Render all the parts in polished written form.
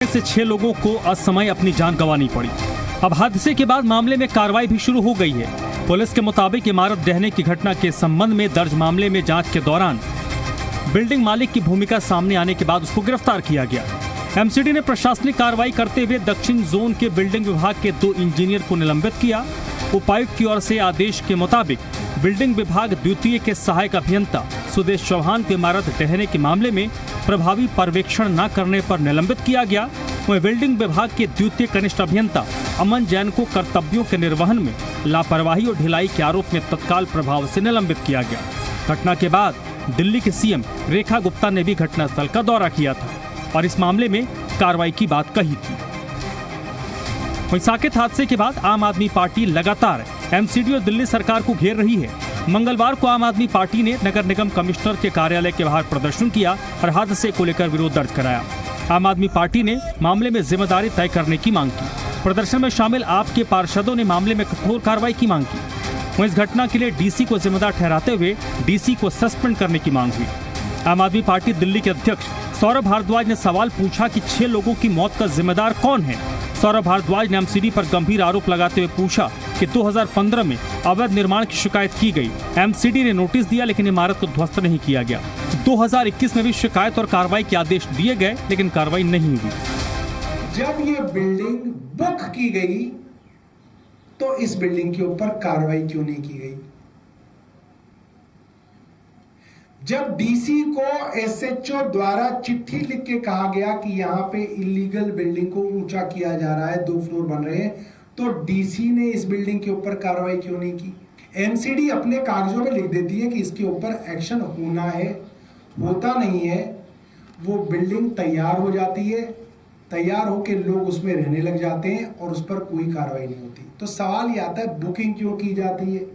से 6 लोगों को असमय अपनी जान गंवानी पड़ी। अब हादसे के बाद मामले में कार्रवाई भी शुरू हो गई है। पुलिस के मुताबिक इमारत ढहने की घटना के संबंध में दर्ज मामले में जांच के दौरान बिल्डिंग मालिक की भूमिका सामने आने के बाद उसको गिरफ्तार किया गया। एमसीडी ने प्रशासनिक कार्रवाई करते हुए दक्षिण जोन के बिल्डिंग विभाग के 2 इंजीनियर को निलंबित किया। उपायुक्त की ओर से आदेश के मुताबिक बिल्डिंग विभाग द्वितीय के सहायक अभियंता सुदेश चौहान को इमारत ढहने के मामले में प्रभावी पर्यवेक्षण न करने पर निलंबित किया गया। वहीं बिल्डिंग विभाग के द्वितीय कनिष्ठ अभियंता अमन जैन को कर्तव्यों के निर्वहन में लापरवाही और ढिलाई के आरोप में तत्काल प्रभाव से निलंबित किया गया। घटना के बाद दिल्ली के सीएम रेखा गुप्ता ने भी घटनास्थल का दौरा किया था और इस मामले में कार्रवाई की बात कही थी। वहीं साकेत हादसे के बाद आम आदमी पार्टी लगातार एमसीडी और दिल्ली सरकार को घेर रही है। मंगलवार को आम आदमी पार्टी ने नगर निगम कमिश्नर के कार्यालय के बाहर प्रदर्शन किया और हादसे को लेकर विरोध दर्ज कराया। आम आदमी पार्टी ने मामले में जिम्मेदारी तय करने की मांग की। प्रदर्शन में शामिल आप के पार्षदों ने मामले में कठोर कार्रवाई की मांग की। वहीं इस घटना के लिए डीसी को जिम्मेदार ठहराते हुए डीसी को सस्पेंड करने की मांग हुई। आम आदमी पार्टी दिल्ली के अध्यक्ष सौरभ भारद्वाज ने सवाल पूछा कि 6 लोगों की मौत का जिम्मेदार कौन है। सौरभ भारद्वाज ने एमसीडी पर गंभीर आरोप लगाते हुए पूछा कि 2015 में अवैध निर्माण की शिकायत की गई। एमसीडी ने नोटिस दिया लेकिन इमारत को ध्वस्त नहीं किया गया। 2021 में भी शिकायत और कार्रवाई के आदेश दिए गए लेकिन कार्रवाई नहीं हुई। जब ये बिल्डिंग बुक की गई तो इस बिल्डिंग के ऊपर कार्रवाई क्यों नहीं की गई? जब डीसी को एसएचओ द्वारा चिट्ठी लिख के कहा गया कि यहां पे इलीगल बिल्डिंग को ऊंचा किया जा रहा है, 2 फ्लोर बन रहे हैं, तो डीसी ने इस बिल्डिंग के ऊपर कार्रवाई क्यों नहीं की? एमसीडी अपने कागजों में लिख देती है कि इसके ऊपर एक्शन होना है, होता नहीं है। वो बिल्डिंग तैयार हो जाती है, तैयार होकर लोग उसमें रहने लग जाते हैं और उस पर कोई कार्रवाई नहीं होती। तो सवाल ये आता है, बुकिंग क्यों की जाती है?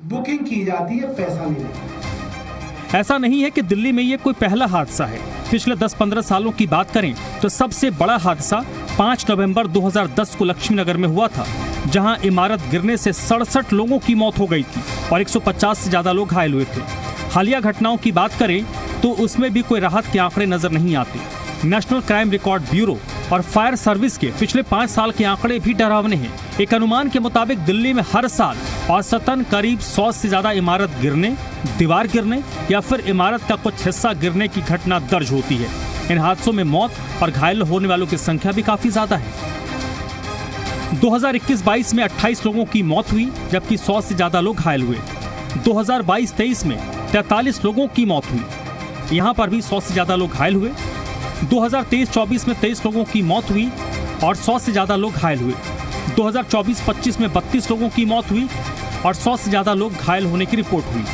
बुकिंग की जाती है पैसा लेने के लिए। ऐसा नहीं है कि दिल्ली में ये कोई पहला हादसा है। पिछले 10-15 सालों की बात करें तो सबसे बड़ा हादसा 5 नवंबर 2010 को लक्ष्मीनगर में हुआ था, जहां इमारत गिरने से 67 लोगों की मौत हो गई थी और 150 से ज्यादा लोग घायल हुए थे। हालिया घटनाओं की बात करें तो उसमें भी कोई राहत के आंकड़े नजर नहीं आते। नेशनल क्राइम रिकॉर्ड ब्यूरो और फायर सर्विस के पिछले 5 साल के आंकड़े भी डरावने हैं। एक अनुमान के मुताबिक दिल्ली में हर साल औसतन करीब 100 से ज्यादा इमारत गिरने, दीवार गिरने या फिर इमारत का कुछ हिस्सा गिरने की घटना दर्ज होती है। इन हादसों में मौत और घायल होने वालों की संख्या भी काफी ज्यादा है। 2021-22 में 28 लोगों की मौत हुई जबकि 100 से ज्यादा लोग घायल हुए। 2022-23 में 43 लोगों की मौत हुई, यहाँ पर भी 100 से ज्यादा लोग घायल हुए। 2023-24 में 23 लोगों की मौत हुई और 100 से ज्यादा लोग घायल हुए। 2024-25 में 32 लोगों की मौत हुई और 100 से ज्यादा लोग घायल होने की रिपोर्ट हुई।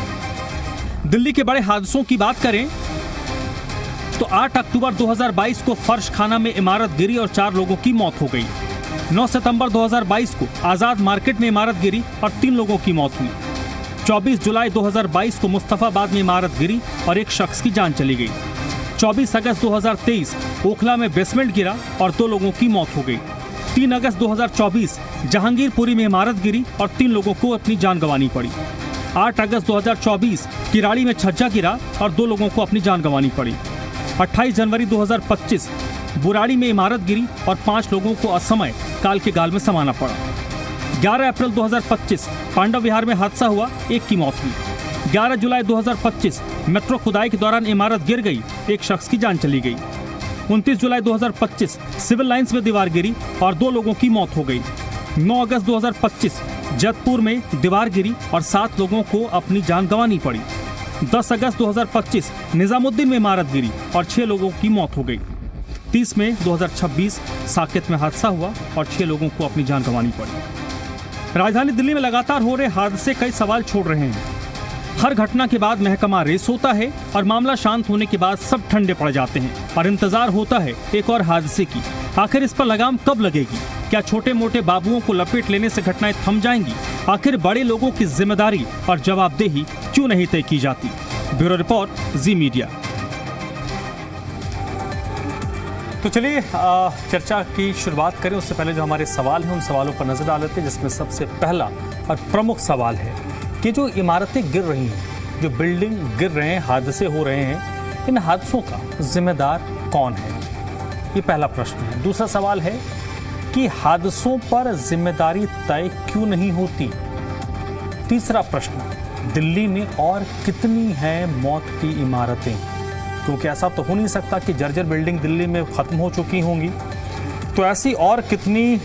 दिल्ली के बड़े हादसों की बात करें तो 8 अक्टूबर 2022 को फर्श खाना में इमारत गिरी और 4 लोगों की मौत हो गई। 9 सितंबर 2022 को आजाद मार्केट में इमारत गिरी और 3 लोगों की मौत हुई। 24 जुलाई 2022 को मुस्तफाबाद में इमारत गिरी और 1 शख्स की जान चली गई। 24 अगस्त 2023 ओखला में बेसमेंट गिरा और 2 लोगों की मौत हो गई। 3 अगस्त 2024 जहांगीरपुरी में इमारत गिरी और 3 लोगों को अपनी जान गंवानी पड़ी। 8 अगस्त 2024 किराड़ी में छज्जा गिरा और 2 लोगों को अपनी जान गंवानी पड़ी। 28 जनवरी 2025 बुराड़ी में इमारत गिरी और 5 लोगों को असमय काल के गाल में समाना पड़ा। 11 अप्रैल 2025 पांडव विहार में हादसा हुआ, 1 की मौत हुई। 11 जुलाई 2025 मेट्रो खुदाई के दौरान इमारत गिर गई, 1 शख्स की जान चली गई। 29 जुलाई 2025 सिविल लाइंस में दीवार गिरी और 2 लोगों की मौत हो गई। 9 अगस्त 2025 जैतपुर में दीवार गिरी और 7 लोगों को अपनी जान गंवानी पड़ी। 10 अगस्त 2025 निजामुद्दीन में इमारत गिरी और 6 लोगों की मौत हो गई। 30 मई 2026 साकेत में हादसा हुआ और 6 लोगों को अपनी जान गंवानी पड़ी। राजधानी दिल्ली में लगातार हो रहे हादसे कई सवाल छोड़ रहे हैं। हर घटना के बाद महकमा रेस होता है और मामला शांत होने के बाद सब ठंडे पड़ जाते हैं और इंतजार होता है एक और हादसे की। आखिर इस पर लगाम कब लगेगी? क्या छोटे मोटे बाबुओं को लपेट लेने से घटनाएं थम जाएंगी? आखिर बड़े लोगों की जिम्मेदारी और जवाबदेही क्यों नहीं तय की जाती? ब्यूरो रिपोर्ट, जी मीडिया। तो चलिए चर्चा की शुरुआत करें। उससे पहले जो हमारे सवाल हैं उन सवालों पर नजर डाल लेते हैं, जिसमें सबसे पहला और प्रमुख सवाल है कि जो इमारतें गिर रही हैं, जो बिल्डिंग गिर रहे हैं, हादसे हो रहे हैं, इन हादसों का जिम्मेदार कौन है? ये पहला प्रश्न है। दूसरा सवाल है कि हादसों पर जिम्मेदारी तय क्यों नहीं होती। तीसरा प्रश्न, दिल्ली में और कितनी हैं मौत की इमारतें, क्योंकि ऐसा तो हो नहीं सकता कि जर्जर बिल्डिंग दिल्ली में ख़त्म हो चुकी होंगी। तो ऐसी और कितनी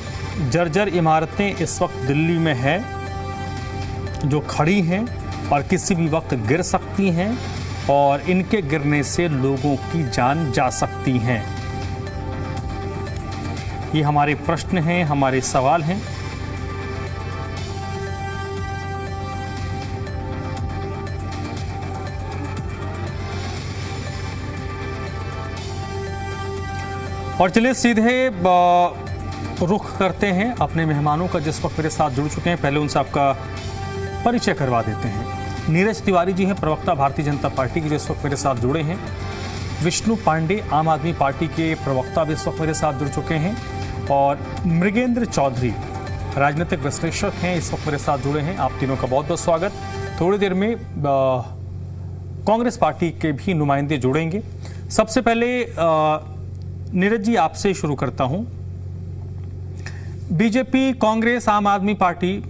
जर्जर इमारतें इस वक्त दिल्ली में हैं जो खड़ी हैं और किसी भी वक्त गिर सकती हैं और इनके गिरने से लोगों की जान जा सकती हैं। ये हमारे प्रश्न हैं, हमारे सवाल हैं। और चलिए सीधे रुख करते हैं अपने मेहमानों का जिस वक्त मेरे साथ जुड़ चुके हैं। पहले उनसे आपका परिचय करवा देते हैं। नीरज तिवारी जी हैं, प्रवक्ता भारतीय जनता पार्टी के, जिस वक्त मेरे साथ जुड़े हैं। विष्णु पांडे आम आदमी पार्टी के प्रवक्ता भी इस वक्त मेरे साथ जुड़ चुके हैं। और मृगेंद्र चौधरी राजनीतिक विश्लेषक हैं, इस वक्त मेरे साथ जुड़े हैं। आप तीनों का बहुत बहुत स्वागत। थोड़ी देर में कांग्रेस पार्टी के भी नुमाइंदे जुड़ेंगे। सबसे पहले नीरज जी आपसे शुरू करता हूं। बीजेपी, कांग्रेस, आम आदमी पार्टी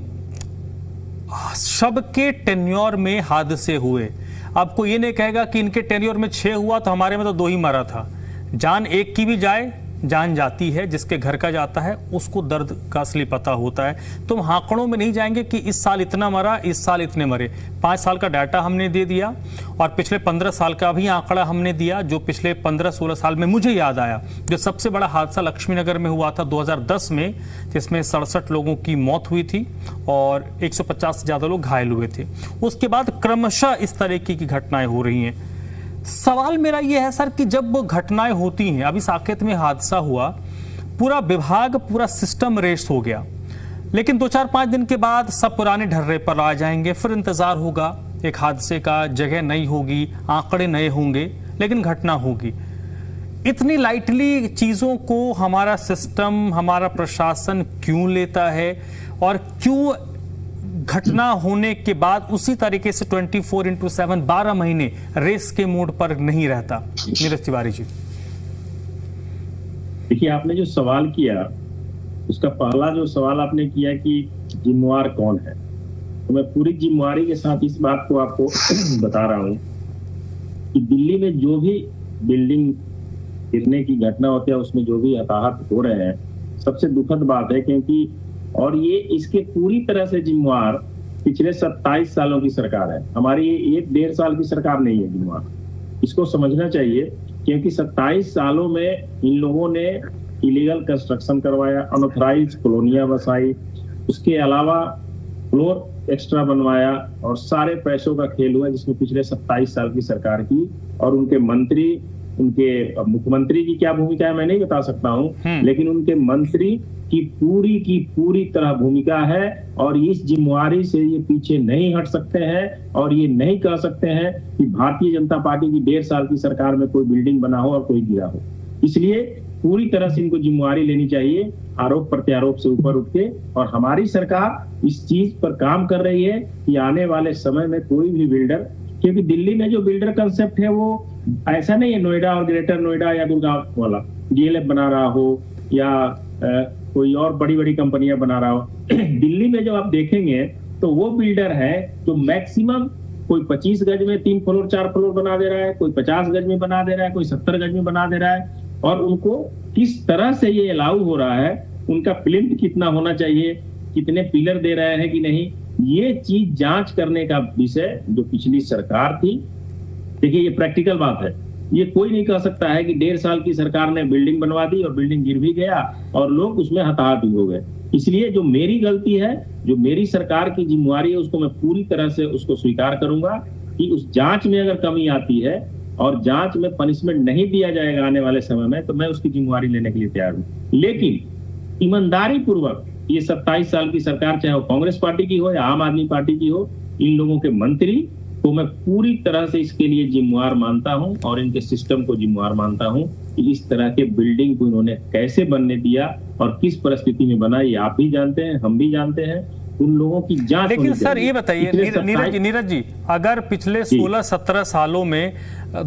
सबके टेन्योर में हादसे हुए। अब कोई ये नहीं कहेगा कि इनके टेन्योर में 6 हुआ तो हमारे में तो 2 ही मरा था। जान एक की भी जाए जान जाती है, जिसके घर का जाता है उसको दर्द का असली पता होता है। तुम आंकड़ों में नहीं जाएंगे कि इस साल इतना मरा, इस साल इतने मरे। 5 साल का डाटा हमने दे दिया और पिछले 15 साल का भी आंकड़ा हमने दिया, जो पिछले 15-16 साल में मुझे याद आया। जो सबसे बड़ा हादसा लक्ष्मीनगर में हुआ था 2010 में, जिसमें 67 लोगों की मौत हुई थी और 150 से ज़्यादा लोग घायल हुए थे। उसके बाद क्रमशः इस तरीके की घटनाएं हो रही हैं। सवाल मेरा यह है सर कि जब घटनाएं होती हैं, अभी साकेत में हादसा हुआ, पूरा विभाग, पूरा सिस्टम रेस हो गया, लेकिन 2-4-5 दिन के बाद सब पुराने ढर्रे पर आ जाएंगे। फिर इंतजार होगा एक हादसे का, जगह नई होगी, आंकड़े नए होंगे, लेकिन घटना होगी। इतनी लाइटली चीजों को हमारा सिस्टम, हमारा प्रशासन क्यों लेता है और क्यों घटना होने के बाद उसी तरीके से 24/7 12 महीने रेस के मोड पर नहीं रहता। नीरज तिवारी जी, देखिए, आपने जो सवाल किया, उसका पहला जो सवाल आपने किया कि जिम्मेवार कौन है, तो मैं पूरी जिम्मेवारी के साथ इस बात को आपको बता रहा हूं कि दिल्ली में जो भी बिल्डिंग गिरने की घटना होती है, उसमें जो भी हताहत हो रहे हैं, सबसे दुखद बात है। क्योंकि और ये इसके पूरी तरह से जिम्मेवार पिछले 27 सालों की सरकार है। हमारी ये 1-1.5 साल की सरकार नहीं है जिम्मेवार। इसको समझना चाहिए, क्योंकि 27 सालों में इन लोगों ने इलीगल कंस्ट्रक्शन करवाया, अनऑथराइज्ड कॉलोनियां बसाई, उसके अलावा फ्लोर एक्स्ट्रा बनवाया और सारे पैसों का खेल हुआ, जिसमें पिछले 27 साल की सरकार की और उनके मंत्री, उनके मुख्यमंत्री की क्या भूमिका है मैं नहीं बता सकता हूं, लेकिन उनके मंत्री की पूरी तरह भूमिका है। और इस जिम्मेवारी से ये पीछे नहीं हट सकते हैं और ये नहीं कह सकते हैं कि भारतीय जनता पार्टी की 1.5 साल की सरकार में कोई बिल्डिंग बना हो और कोई गिरा हो। इसलिए पूरी तरह से इनको जिम्मेवारी लेनी चाहिए, आरोप प्रत्यारोप से ऊपर उठ के। और हमारी सरकार इस चीज पर काम कर रही है कि आने वाले समय में कोई भी बिल्डर, क्योंकि दिल्ली में जो बिल्डर कंसेप्ट है वो ऐसा नहीं है नोएडा और ग्रेटर नोएडा या गुड़गांव वाला डीएलएफ बना रहा हो या कोई और बड़ी बड़ी कंपनियां बना रहा हो। दिल्ली में जब आप देखेंगे तो वो बिल्डर है जो मैक्सिमम कोई 25 गज में 3 फ्लोर 4 फ्लोर बना दे रहा है, कोई 50 गज में बना दे रहा है, कोई 70 गज में बना दे रहा है। और उनको किस तरह से ये अलाउ हो रहा है, उनका प्लिंथ कितना होना चाहिए, कितने पिलर दे रहे हैं कि नहीं, ये चीज जांच करने का विषय जो पिछली सरकार थी। देखिए, ये प्रैक्टिकल बात है। ये कोई नहीं कह सकता है कि 1.5 साल की सरकार ने बिल्डिंग बनवा दी और बिल्डिंग गिर भी गया और लोग उसमें हताहत भी हो गए। इसलिए जो मेरी गलती है, जो मेरी सरकार की जिम्मेवारी है, उसको मैं पूरी तरह से उसको स्वीकार करूंगा कि उस जांच में अगर कमी आती है और जांच में पनिशमेंट नहीं दिया जाएगा आने वाले समय में, तो मैं उसकी जिम्मेवारी लेने के लिए तैयार हूं। लेकिन ईमानदारी पूर्वक ये 27 साल की सरकार, चाहे वो कांग्रेस पार्टी की हो या आम आदमी पार्टी की हो, इन लोगों के मंत्री को मैं पूरी तरह से इसके लिए जिम्मेवार मानता हूं और इनके सिस्टम को जिम्मेवार मानता हूं कि इस तरह के बिल्डिंग को इन्होंने कैसे बनने दिया और किस परिस्थिति में बना, ये आप भी जानते हैं, हम भी जानते हैं। उन लोगों की जांच। लेकिन सर ये बताइए नीरज जी, अगर पिछले 16-17 सालों में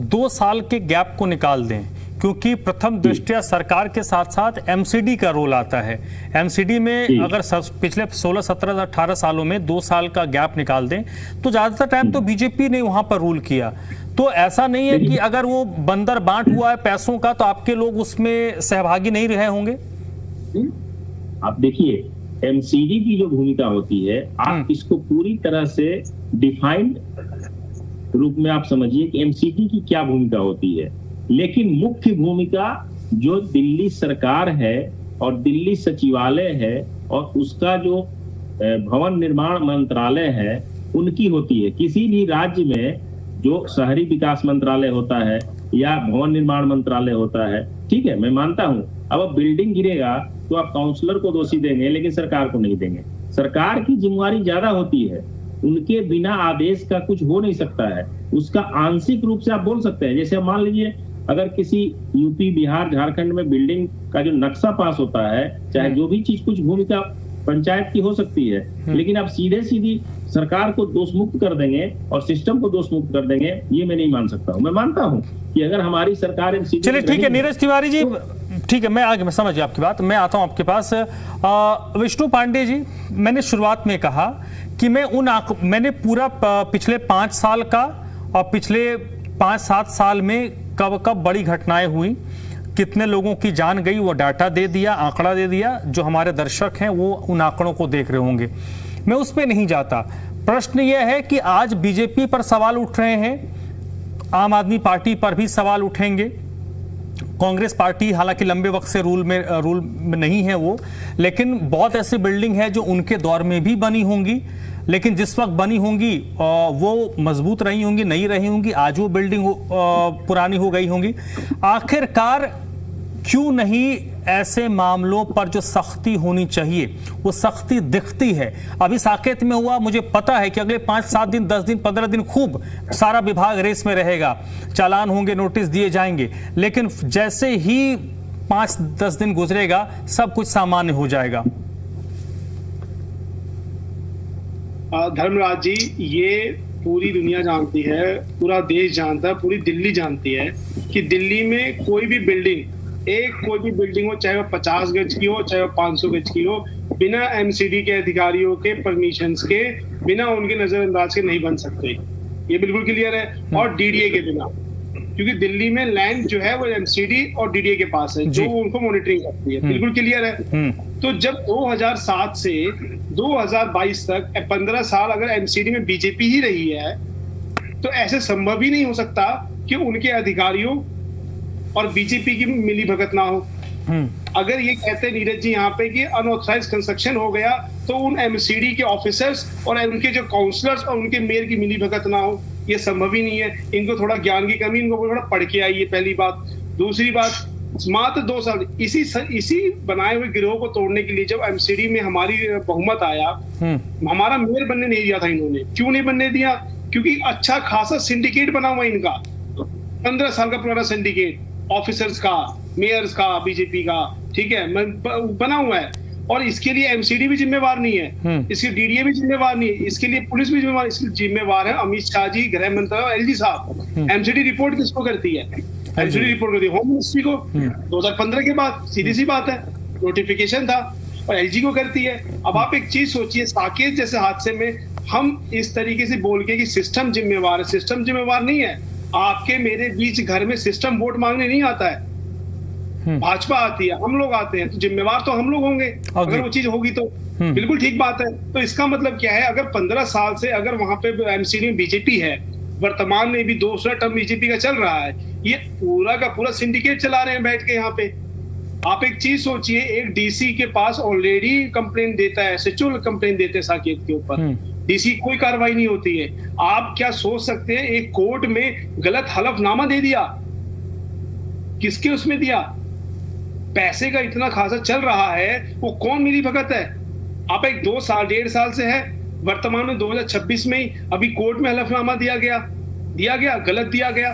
2 साल के गैप को निकाल दें, क्योंकि प्रथम दृष्टया सरकार के साथ साथ एमसीडी का रोल आता है, एमसीडी में अगर पिछले 16, 17, 18 सालों में 2 साल का गैप निकाल दें तो ज्यादातर टाइम तो बीजेपी ने वहां पर रूल किया। तो ऐसा नहीं है कि अगर वो बंदर बांट हुआ है पैसों का तो आपके लोग उसमें सहभागी नहीं रहे होंगे? आप देखिए, एमसीडी की जो भूमिका होती है, आप इसको पूरी तरह से डिफाइंड रूप में आप समझिए कि एमसीडी की क्या भूमिका होती है। लेकिन मुख्य भूमिका जो दिल्ली सरकार है और दिल्ली सचिवालय है और उसका जो भवन निर्माण मंत्रालय है उनकी होती है। किसी भी राज्य में जो शहरी विकास मंत्रालय होता है या भवन निर्माण मंत्रालय होता है, ठीक है, मैं मानता हूं, अब बिल्डिंग गिरेगा तो आप काउंसलर को दोषी देंगे लेकिन सरकार को नहीं देंगे। सरकार की जिम्मेवारी ज्यादा होती है, उनके बिना आदेश का कुछ हो नहीं सकता है। उसका आंशिक रूप से आप बोल सकते हैं, जैसे मान लीजिए अगर किसी यूपी, बिहार, झारखंड में बिल्डिंग का जो नक्शा पास होता है, चाहे जो भी चीज, कुछ भूमिका पंचायत की हो सकती है, लेकिन आप सीधे सीधी सरकार को दोष मुक्त कर देंगे और सिस्टम को दोष मुक्त कर देंगे, ये मैं नहीं मान सकता हूं। मैं मानता हूं कि अगर हमारी सरकार, चलिए ठीक है नीरज तिवारी जी, ठीक है, मैं समझ गया आपकी बात। मैं आता हूं आपके पास। विष्णु पांडे जी, मैंने शुरुआत में कहा कि मैंने पूरा पिछले 5 साल का और पिछले 5-7 साल में कब कब बड़ी घटनाएं हुई, कितने लोगों की जान गई, वो डाटा दे दिया, आंकड़ा दे दिया। जो हमारे दर्शक हैं वो उन आंकड़ों को देख रहे होंगे, मैं उस पर नहीं जाता। प्रश्न यह है कि आज बीजेपी पर सवाल उठ रहे हैं, आम आदमी पार्टी पर भी सवाल उठेंगे। कांग्रेस पार्टी हालांकि लंबे वक्त से रूल में नहीं है वो, लेकिन बहुत ऐसी बिल्डिंग है जो उनके दौर में भी बनी होंगी, लेकिन जिस वक्त बनी होंगी वो मजबूत रही होंगी, नहीं रही होंगी, आज वो बिल्डिंग पुरानी हो गई होंगी। आखिरकार क्यों नहीं ऐसे मामलों पर जो सख्ती होनी चाहिए वो सख्ती दिखती है? अभी साकेत में हुआ, मुझे पता है कि अगले 5-7 दिन, 10 दिन, 15 दिन खूब सारा विभाग रेस में रहेगा, चालान होंगे, नोटिस दिए जाएंगे, लेकिन जैसे ही 5-10 दिन गुजरेगा सब कुछ सामान्य हो जाएगा। धर्मराज जी, ये पूरी दुनिया जानती है, पूरा देश जानता है, पूरी दिल्ली जानती है कि दिल्ली में कोई भी बिल्डिंग हो, चाहे वो 50 गज की हो, चाहे वो 500 गज की हो, बिना एमसीडी के अधिकारियों के परमिशंस के, बिना उनके नजरअंदाज के नहीं बन सकते। ये बिल्कुल क्लियर है। और डीडीए के बिना, क्योंकि दिल्ली में लैंड जो है वो एमसीडी और डीडीए के पास है, जो उनको मॉनिटरिंग करती है। बिल्कुल क्लियर है। तो जब 2007 से 2022 तक 15 साल अगर एमसीडी में बीजेपी ही रही है, तो ऐसे संभव ही नहीं हो सकता कि उनके अधिकारियों और बीजेपी की मिली भगत ना हो। अगर ये कहते नीरज जी यहाँ पे कि अनऑथराइज्ड कंस्ट्रक्शन हो गया, तो उन एमसीडी के ऑफिसर्स और उनके जो काउंसलर्स और उनके मेयर की मिली भगत ना हो, ये संभव ही नहीं है। इनको थोड़ा ज्ञान की कमी, इनको थोड़ा पढ़ के आई है, पहली बात। दूसरी बात, मात्र 2 साल इसी बनाए हुए गिरोह को तोड़ने के लिए जब एमसीडी में हमारी बहुमत आया, हमारा मेयर बनने नहीं दिया था इन्होंने। क्यों नहीं बनने दिया? क्योंकि अच्छा खासा सिंडिकेट बना हुआ इनका, 15 साल का पुराना सिंडिकेट, ऑफिसर्स का, मेयर्स का, बीजेपी का, ठीक है, बना हुआ है। और इसके लिए एमसीडी भी जिम्मेवार नहीं है, इसके डीडीए भी जिम्मेवार नहीं है, इसके लिए पुलिस भी जिम्मेवार है अमित शाह जी, गृह मंत्री और एलजी साहब। एमसीडी रिपोर्ट किसको करती है? एमसीडी रिपोर्ट करती है होम मिनिस्ट्री को। 2015 के बाद सीधी सी बात है, नोटिफिकेशन था, और एलजी को करती है। अब आप एक चीज सोचिए, साकेत जैसे हादसे में हम इस तरीके से बोल के कि सिस्टम जिम्मेवार है, सिस्टम जिम्मेवार नहीं है। आपके मेरे बीच घर में सिस्टम वोट मांगने नहीं आता है, भाजपा आती है, हम लोग आते हैं, तो जिम्मेवार तो हम लोग होंगे अगर वो चीज होगी तो। बिल्कुल ठीक बात है। तो इसका मतलब क्या है, अगर 15 साल से अगर वहां पे एमसीडी में बीजेपी है, वर्तमान में भी 2 टर्म बीजेपी का चल रहा है, ये पूरा का पूरा सिंडिकेट चला रहे हैं बैठ के यहाँ पे। आप एक चीज सोचिए, एक डीसी के पास ऑलरेडी कंप्लेन देता है, एसएचओ कंप्लेन देते हैं साकेत के ऊपर, डीसी कोई कार्रवाई नहीं होती है। आप क्या सोच सकते हैं, एक कोर्ट में गलत हलफनामा दे दिया, किसके उसमें दिया? पैसे का इतना खासा चल रहा है, वो कौन मिली भगत है? आप एक 2 साल 1.5 साल से है, वर्तमान में 2026 में ही अभी कोर्ट में हलफनामा दिया गया, गलत दिया गया।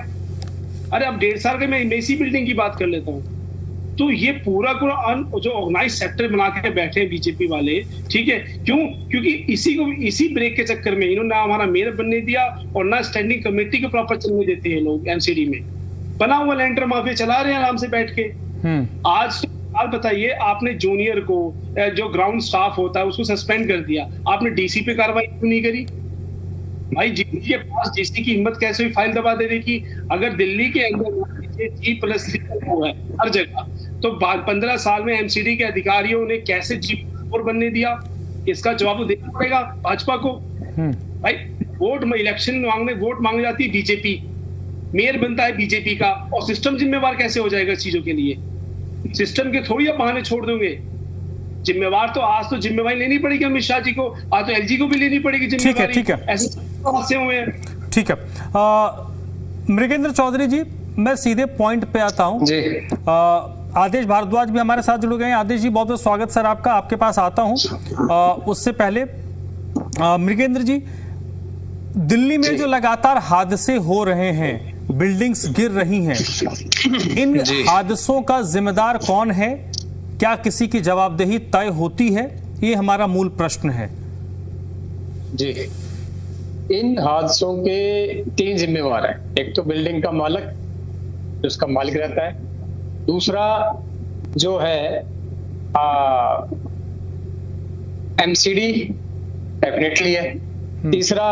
अरे अब 1.5 साल के मैं इसी बिल्डिंग की बात कर लेता हूँ। तो ये पूरा जो ऑर्गेनाइज सेक्टर बना के बैठे हैं बीजेपी वाले, ठीक है, क्यों? क्योंकि इसी ब्रेक के चक्कर में इन्होंने ना हमारा मेयर बनने दिया और ना स्टैंडिंग कमेटी को प्रॉपर चलने देते हैं लोग। एमसीडी में बना हुआ लैंडर माफिया चला रहे हैं आराम से बैठ के। आज बताइए, आपने जूनियर को, जो ग्राउंड स्टाफ होता है उसको सस्पेंड कर दिया, आपने डीसी पे कार्रवाई क्यों नहीं करी? भाई जिनके पास डीसी की हिम्मत कैसे हुई फाइल दबा देने की? अगर दिल्ली के अंदर G+3 है हर जगह, तो 15 साल में एमसीडी के अधिकारियों ने कैसे G4 बनने दिया? इसका जवाब तो देना पड़ेगा भाजपा को। भाई वोट में इलेक्शन मांगने वोट मांगने जाती है बीजेपी, मेयर बनता है बीजेपी का, और सिस्टम जिम्मेवार कैसे हो जाएगा इस चीजों के लिए? सिस्टम के थोड़ी आप बहाने छोड़ दोगे। जिम्मेवार तो आज तो जिम्मेवारी लेनी पड़ेगी अमित शाह जी को, आज तो एलजी को भी लेनी पड़ेगी जिम्मेवारी। ठीक है, ऐसे हादसे हुए हैं। ठीक है, मृगेंद्र चौधरी जी, मैं सीधे पॉइंट पे आता हूं जी। आदेश भारद्वाज भी हमारे साथ जुड़ गए हैं। आदेश जी, बहुत बहुत स्वागत सर आपका, आपके पास आता हूं। उससे पहले मृगेंद्र जी, दिल्ली में जो लगातार हादसे हो रहे हैं, बिल्डिंग्स गिर रही हैं, इन हादसों का जिम्मेदार कौन है? क्या किसी की जवाबदेही तय होती है? ये हमारा मूल प्रश्न है जी। इन हादसों के 3 जिम्मेवार हैं। एक तो बिल्डिंग का मालिक, जो उसका मालिक रहता है, दूसरा जो है एमसीडी डेफिनेटली है, तीसरा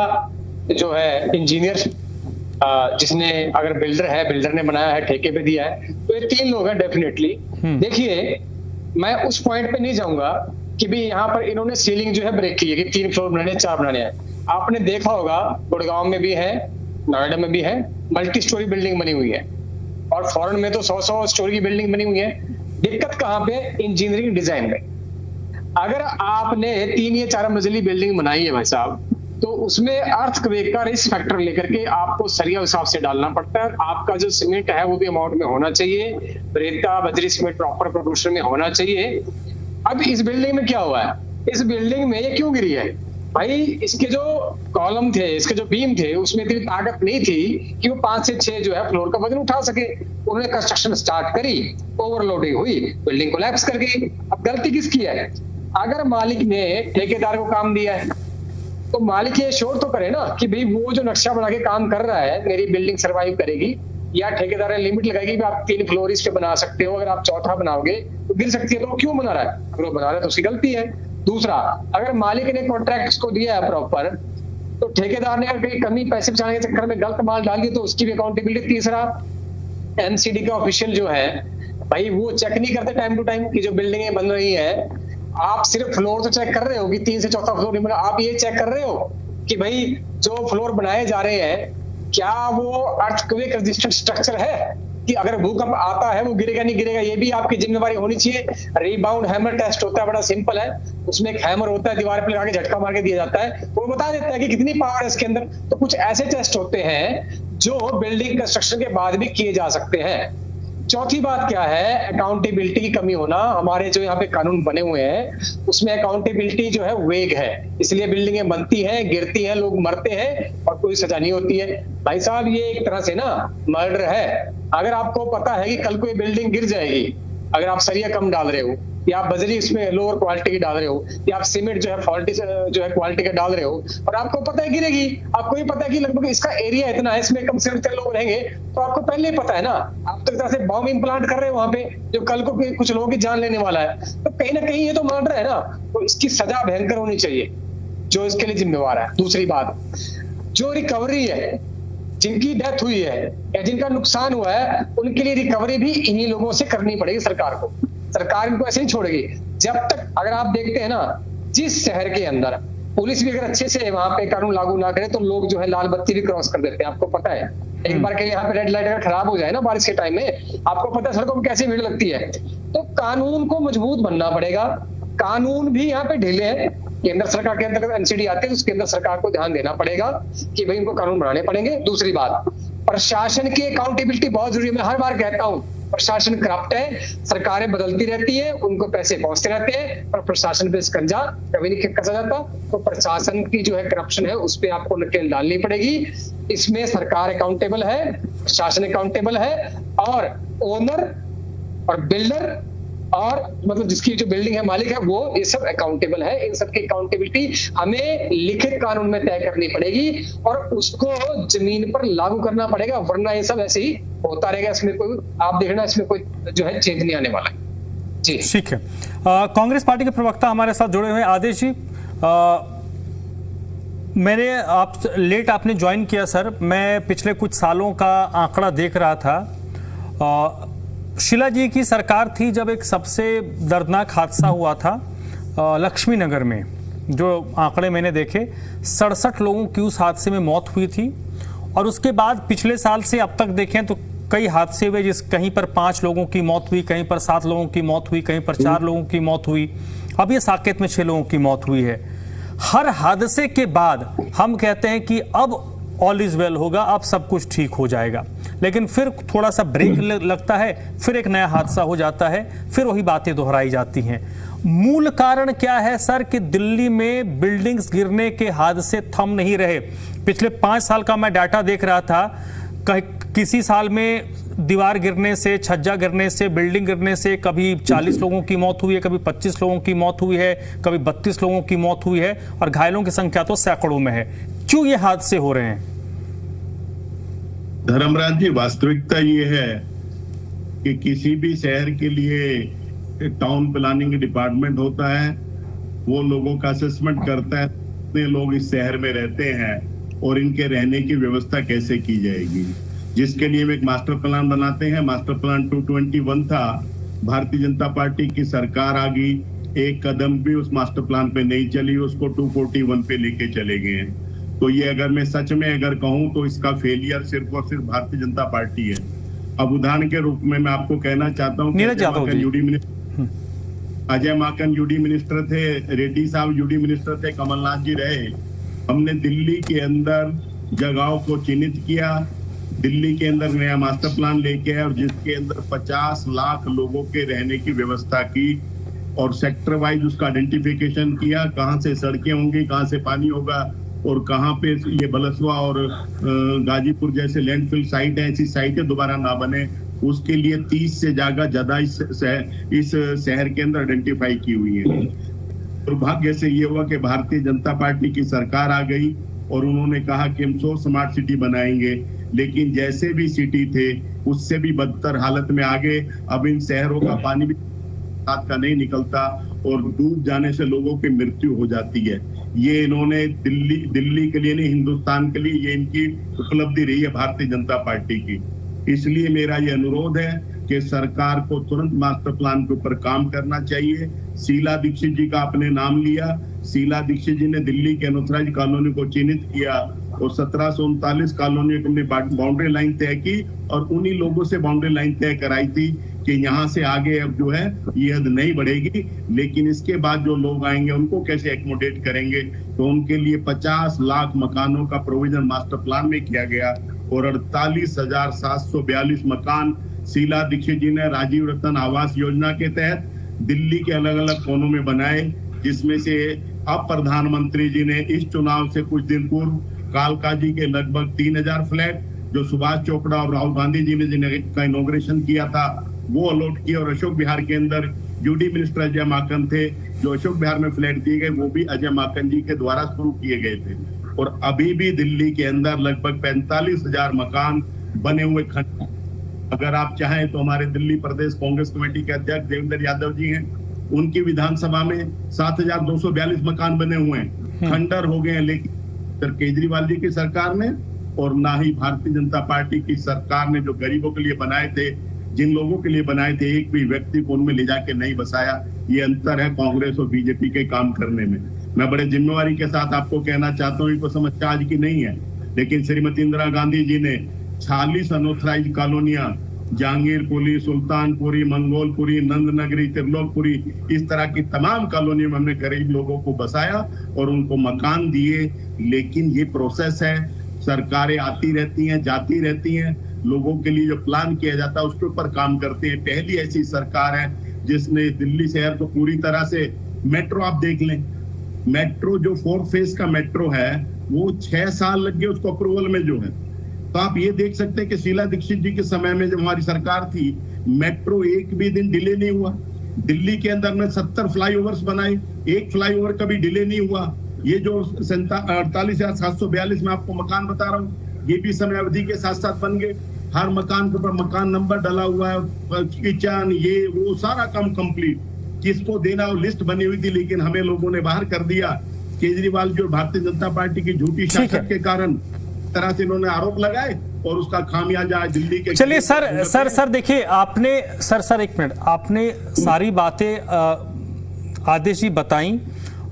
जो है इंजीनियर, जिसने, अगर बिल्डर है, बिल्डर ने बनाया है, ठेके पे दिया है, तो ये 3 लोग हैं डेफिनेटली। देखिए, मैं उस पॉइंट पे नहीं जाऊंगा कि भी यहाँ पर इन्होंने सीलिंग जो है ब्रेक की है कि 3 फ्लोर बनाने, 4 बनाने हैं। आपने देखा होगा गुड़गांव में भी है, नोएडा में भी है, मल्टी स्टोरी बिल्डिंग बनी हुई है, और फॉरेन में तो 100 स्टोरी की बिल्डिंग बनी हुई है। दिक्कत कहाँ पे? इंजीनियरिंग डिजाइन में। अगर आपने 3 या 4 मंजिली बिल्डिंग बनाई है भाई साहब, तो उसमें अर्थक्वेक का रिस्क फैक्टर लेकर के आपको सरिया हिसाब से डालना पड़ता है। आपका जो सीमेंट है वो भी अमाउंट में होना चाहिए, रेता बजरी सीमेंट प्रॉपर प्रोपोर्शन में होना चाहिए। अब इस बिल्डिंग में क्या हुआ है? इस बिल्डिंग में ये क्यों गिरी है भाई? इसके जो कॉलम थे, इसके जो बीम थे, उसमें इतनी ताकत नहीं थी कि वो 5 से 6 जो है फ्लोर का वजन उठा सके। उन्होंने कंस्ट्रक्शन स्टार्ट करी, ओवरलोडिंग हुई, बिल्डिंग कोलैप्स कर गई। अब गलती किसकी है? अगर मालिक ने ठेकेदार को काम दिया है, तो मालिक ये श्योर तो करे ना कि भाई वो जो नक्शा बना के काम कर रहा है, मेरी बिल्डिंग सर्वाइव करेगी, या ठेकेदार ने लिमिट लगाएगी कि आप 3 फ्लोर इस पे बना सकते हो, अगर आप चौथा बनाओगे तो गिर सकती है। तो क्यों बना रहा है? अगर वो बना रहा है तो उसकी गलती है। दूसरा, अगर मालिक ने कॉन्ट्रैक्ट को दिया है प्रॉपर, तो ठेकेदार ने अगर कहीं कमी पैसे बचाने के चक्कर में गलत माल डाल दिया तो उसकी भी अकाउंटेबिलिटी। तीसरा, एमसीडी का ऑफिशियल जो है भाई, वो चेक नहीं करते टाइम टू टाइम कि जो बिल्डिंगें बन रही है, आप सिर्फ फ्लोर तो चेक कर रहे हो कि 3 से 4था फ्लोर नहीं बना, आप ये चेक कर रहे हो कि भाई जो फ्लोर बनाए जा रहे हैं, क्या वो अर्थक्वेक रेजिस्टेंट स्ट्रक्चर है कि अगर भूकंप आता है वो गिरेगा नहीं गिरेगा? ये भी आपकी जिम्मेवारी होनी चाहिए। रीबाउंड हैमर टेस्ट होता है, बड़ा सिंपल है। उसमें एक हैमर होता है, दीवार पे लगा के झटका मार के दिया जाता है, वो बता देता है कि कितनी पावर है इसके अंदर। तो कुछ ऐसे टेस्ट होते हैं जो बिल्डिंग कंस्ट्रक्शन के बाद भी किए जा सकते हैं। चौथी बात क्या है? अकाउंटेबिलिटी की कमी होना। हमारे जो यहाँ पे कानून बने हुए हैं उसमें अकाउंटेबिलिटी जो है वेग है, इसलिए बिल्डिंगें बनती हैं, गिरती हैं, लोग मरते हैं और कोई सजा नहीं होती है। भाई साहब, ये एक तरह से ना मर्डर है। अगर आपको पता है कि कल को ये बिल्डिंग गिर जाएगी, अगर आप सरिया कम डाल रहे हो, या आप बजरी इसमें लोअर क्वालिटी की डाल रहे हो, या आप सीमेंट जो है फॉल्टी जो है क्वालिटी का डाल रहे हो, और आपको पता है गिरेगी, आपको ये पता है कि लगभग इसका एरिया इतना है, इसमें कम से कम 3 लोग रहेंगे, तो आपको पहले ही पता है ना। आप तो एक तरह से बॉम्ब इम्प्लांट कर रहे हो वहां पे, जो कल को कुछ लोगों की जान लेने वाला है। तो कहीं ना कहीं ये तो मर्डर है ना, तो इसकी सजा भयंकर होनी चाहिए जो इसके लिए जिम्मेवार है। दूसरी बात, जो रिकवरी है, जिनकी डेथ हुई है या जिनका नुकसान हुआ है, उनके लिए रिकवरी भी इन्हीं लोगों से करनी पड़ेगी सरकार को। सरकार इनको ऐसे नहीं छोड़ेगी जब तक। अगर आप देखते हैं ना, जिस शहर के अंदर पुलिस भी अगर अच्छे से वहां पे कानून लागू ना करे, तो लोग जो है लाल बत्ती भी क्रॉस कर देते हैं। आपको पता है, एक बार के यहाँ पे रेड लाइट अगर खराब हो जाए ना बारिश के टाइम में, आपको पता है सड़कों में कैसी भीड़ लगती है। तो कानून को मजबूत बनना पड़ेगा। कानून भी यहाँ पे ढीले हैं। केंद्र सरकार के अंतर्गत एनसीडी आती है, तो केंद्र सरकार को ध्यान देना पड़ेगा कि भाई इनको कानून बनाने पड़ेंगे। दूसरी बात, प्रशासन की अकाउंटेबिलिटी बहुत जरूरी है। मैं हर बार कहता हूँ, प्रशासन करप्ट है, सरकारें बदलती रहती है, उनको पैसे पहुंचते रहते हैं, पर प्रशासन पे शिकंजा कभी नहीं कसा जाता। तो प्रशासन की जो है करप्शन है, उस पर आपको नकेल डालनी पड़ेगी। इसमें सरकार अकाउंटेबल है, प्रशासन अकाउंटेबल है, और ओनर और बिल्डर और मतलब जिसकी जो बिल्डिंग है मालिक है वो ये सब अकाउंटेबल है। इन सब की अकाउंटेबिलिटी हमें लिखित कानून में तय करनी पड़ेगी और उसको जमीन पर लागू करना पड़ेगा, वरना ये सब ऐसे ही होता रहेगा। इसमें कोई आप देखना, इसमें कोई जो है चेंज नहीं आने वाला है जी। ठीक है, कांग्रेस पार्टी के प्रवक्ता हमारे साथ जुड़े हुए आदेश जी। मैंने आप लेट आपने ज्वाइन किया सर, मैं पिछले कुछ सालों का आंकड़ा देख रहा था। शीला जी की सरकार थी जब एक सबसे दर्दनाक हादसा हुआ था लक्ष्मी नगर में, जो आंकड़े मैंने देखे 67 लोगों की उस हादसे में मौत हुई थी। और उसके बाद पिछले साल से अब तक देखें तो कई हादसे हुए, जिस कहीं पर 5 लोगों की मौत हुई, कहीं पर 7 लोगों की मौत हुई, कहीं पर 4 लोगों की मौत हुई, अब ये साकेत में 6 लोगों की मौत हुई है। हर हादसे के बाद हम कहते हैं कि अब ऑल इज वेल होगा, अब सब कुछ ठीक हो जाएगा, लेकिन फिर थोड़ा सा ब्रेक लगता है, फिर एक नया हादसा हो जाता है, फिर वही बातें दोहराई जाती हैं। मूल कारण क्या है सर कि दिल्ली में बिल्डिंग्स गिरने के हादसे थम नहीं रहे? पिछले 5 साल का मैं डाटा देख रहा था, किसी साल में दीवार गिरने से, छज्जा गिरने से, बिल्डिंग गिरने से कभी 40 लोगों की मौत हुई है, कभी 25 लोगों की मौत हुई है, कभी 32 लोगों की मौत हुई है, और घायलों की संख्या तो सैकड़ों में है। क्यों ये हादसे हो रहे हैं? धर्मराज जी, वास्तविकता ये है कि किसी भी शहर के लिए टाउन प्लानिंग डिपार्टमेंट होता है, वो लोगों का असेसमेंट करता है कितने लोग इस शहर में रहते हैं और इनके रहने की व्यवस्था कैसे की जाएगी, जिसके लिए हम एक मास्टर प्लान बनाते हैं। मास्टर प्लान 221 था, भारतीय जनता पार्टी की सरकार आ गई, एक कदम भी उस मास्टर प्लान पे नहीं चली, उसको 241 पे लेके चले गए। तो ये अगर मैं सच में अगर कहूं तो इसका फेलियर सिर्फ और सिर्फ भारतीय जनता पार्टी है। अब उदाहरण के रूप में मैं आपको कहना चाहता हूं कि अजय माकन यूडी मिनिस्टर थे, रेड्डी साहब यूडी मिनिस्टर थे, कमलनाथ जी रहे। हमने दिल्ली के अंदर जगहों को चिन्हित किया, दिल्ली के अंदर नया मास्टर प्लान लेके आए और जिसके अंदर 50 लाख लोगों के रहने की व्यवस्था की और सेक्टर वाइज उसका आइडेंटिफिकेशन किया, कहाँ से सड़कें होंगी, कहाँ से पानी होगा और कहाँ पे ये बलसवा और गाजीपुर जैसे लैंडफिल साइट है, ऐसी साइटें दोबारा ना बने, उसके लिए 30 से ज्यादा इस शहर के अंदर आइडेंटिफाई की हुई है। दुर्भाग्य से ये हुआ कि भारतीय जनता पार्टी की सरकार आ गई और उन्होंने कहा कि हम 100 स्मार्ट सिटी बनाएंगे, लेकिन जैसे भी सिटी थे उससे भी बदतर हालत में आ गए। अब इन शहरों का पानी भी रात का नहीं निकलता और डूब जाने से लोगों की मृत्यु हो जाती है। ये इन्होंने दिल्ली के लिए नहीं, हिंदुस्तान के लिए ये इनकी उपलब्धि रही है भारतीय जनता पार्टी की। इसलिए मेरा ये अनुरोध है कि सरकार को तुरंत मास्टर प्लान के ऊपर काम करना चाहिए। शीला दीक्षित जी का आपने नाम लिया, शीला दीक्षित जी ने दिल्ली के अनऑथराइज्ड कॉलोनी को चिन्हित किया और 1739 कॉलोनियों की बाउंड्री लाइन तय की और उन्हीं लोगों से बाउंड्री लाइन तय कराई थी कि यहाँ से आगे अब जो है ये हद नहीं बढ़ेगी, लेकिन इसके बाद जो लोग आएंगे उनको कैसे एकोमोडेट करेंगे। तो उनके लिए 50 लाख मकानों का प्रोविजन मास्टर प्लान में किया गया और 48,742 मकान शीला दीक्षित जी ने राजीव रतन आवास योजना के तहत दिल्ली के अलग अलग कोनों में बनाए, जिसमें से अब प्रधानमंत्री जी ने इस चुनाव से कुछ दिन पूर्व कालका जी के लगभग 3000 फ्लैट जो सुभाष चोपड़ा और राहुल गांधी जी ने जिनका इनॉग्रेशन किया था वो अलॉट किए और अशोक विहार के अंदर यूडी मिनिस्टर अजय माकन थे, जो अशोक विहार में फ्लैट दिए गए वो भी अजय माकन जी के द्वारा शुरू किए गए थे। और अभी भी दिल्ली के अंदर लगभग 45,000 मकान बने हुए खंड। अगर आप चाहें तो हमारे दिल्ली प्रदेश कांग्रेस कमेटी के अध्यक्ष देवेंद्र यादव जी हैं, उनकी विधानसभा में 7,242 मकान बने हुए हैं, खंडर हो गए हैं। लेकिन केजरीवाल जी की सरकार ने और ना ही भारतीय जनता पार्टी की सरकार ने जो गरीबों के लिए बनाए थे, जिन लोगों के लिए बनाए थे, एक भी व्यक्ति को उनमें ले जाके नहीं बसाया। ये अंतर है कांग्रेस और बीजेपी के काम करने में। मैं बड़े जिम्मेवारी के साथ आपको कहना चाहता हूँ, इनको समस्या आज की नहीं है, लेकिन श्रीमती इंदिरा गांधी जी ने 46 अनऑथराइज्ड कॉलोनियां जहांगीरपुरी, सुल्तानपुरी, मंगोलपुरी, नंदनगरी, त्रिलोकपुरी, इस तरह की तमाम कॉलोनियों में हमने गरीब लोगों को बसाया और उनको मकान दिए। लेकिन ये प्रोसेस है, सरकारें आती रहती हैं, जाती रहती हैं, लोगों के लिए जो प्लान किया जाता है उसके ऊपर काम करते हैं। पहली ऐसी सरकार है जिसने दिल्ली शहर को पूरी तरह से, मेट्रो आप देख लें, मेट्रो जो 4th फेज का मेट्रो है वो 6 साल लग गए उसको अप्रूवल में जो है। तो आप ये देख सकते हैं कि शीला दीक्षित जी के समय में जब हमारी सरकार थी मेट्रो एक भी दिन डिले नहीं हुआ। दिल्ली के अंदर में 70 फ्लाईओवर्स बनाए, एक फ्लाईओवर कभी डिले नहीं हुआ। ये जो 48,742 में आपको मकान बता रहा हूँ, ये भी समय अवधि के साथ साथ बन गए। हर मकान के ऊपर मकान नंबर डला हुआ है, किचन ये वो सारा काम कंप्लीट। किसको देना वो लिस्ट बनी हुई थी, लेकिन हमें लोगों ने बाहर कर दिया। केजरीवाल जो भारतीय जनता पार्टी की झूठी शासन के कारण तरह से इन्होंने आरोप लगाए और उसका खामियाजा दिल्ली के। चलिए सर देखिए, आपने सर एक मिनट, आपने सारी बातें आदेश जी बताई।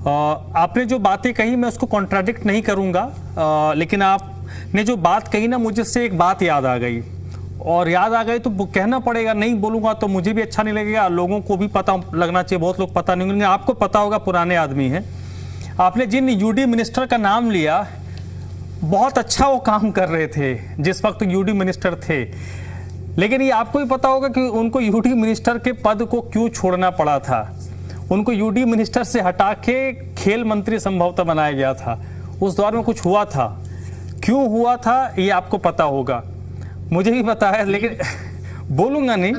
आपने जो बातें कही मैं उसको कॉन्ट्राडिक्ट नहीं करूंगा, लेकिन आपने जो बात कही ना, मुझे से एक बात याद आ गई, और याद आ गई तो कहना पड़ेगा, नहीं बोलूंगा तो मुझे भी अच्छा नहीं लगेगा, लोगों को भी पता लगना चाहिए। बहुत लोग पता नहीं होंगे, आपको पता होगा, पुराने आदमी हैं। आपने जिन यूडी मिनिस्टर का नाम लिया, बहुत अच्छा वो काम कर रहे थे जिस वक्त यूडी मिनिस्टर थे, लेकिन ये आपको भी पता होगा कि उनको यूडी मिनिस्टर के पद को क्यों छोड़ना पड़ा था। उनको यूडी मिनिस्टर से हटा के खेल मंत्री संभवतः बनाया गया था। उस दौर में कुछ हुआ था, क्यों हुआ था ये आपको पता होगा, मुझे भी पता है, लेकिन बोलूंगा नहीं।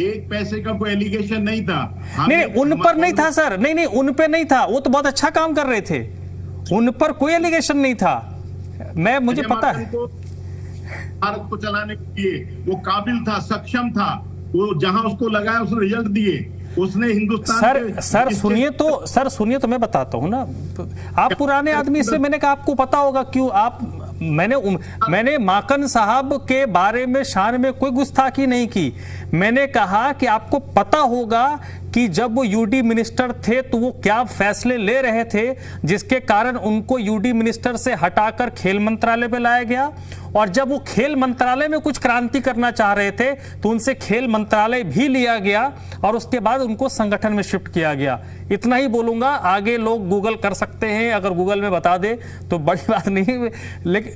एक पैसे का कोई एलिगेशन नहीं था। नहीं, उन पर नहीं था सर, नहीं उन पे नहीं था, वो तो बहुत अच्छा काम कर रहे थे, उन पर कोई एलिगेशन नहीं था, मुझे पता है। भारत को चलाने के लिए वो काबिल था, सक्षम था, वो जहां उसको लगाया उसने रिजल्ट दिए, उसने हिंदुस्तान सर सुनिए तो मैं बताता हूं ना। आप पुराने आदमी, इसलिए मैंने कहा आपको पता होगा क्यों। मैंने माकन साहब के बारे में शान में कोई गुस्ताखी नहीं की। मैंने कहा कि आपको पता होगा कि जब वो यूडी मिनिस्टर थे तो वो क्या फैसले ले रहे थे, जिसके कारण उनको यूडी मिनिस्टर से हटाकर खेल मंत्रालय पे लाया गया। और जब वो खेल मंत्रालय में कुछ क्रांति करना चाह रहे थे तो उनसे खेल मंत्रालय भी लिया गया और उसके बाद उनको संगठन में शिफ्ट किया गया। इतना ही बोलूंगा, आगे लोग गूगल कर सकते हैं, अगर गूगल में बता दे तो बड़ी बात नहीं। लेकिन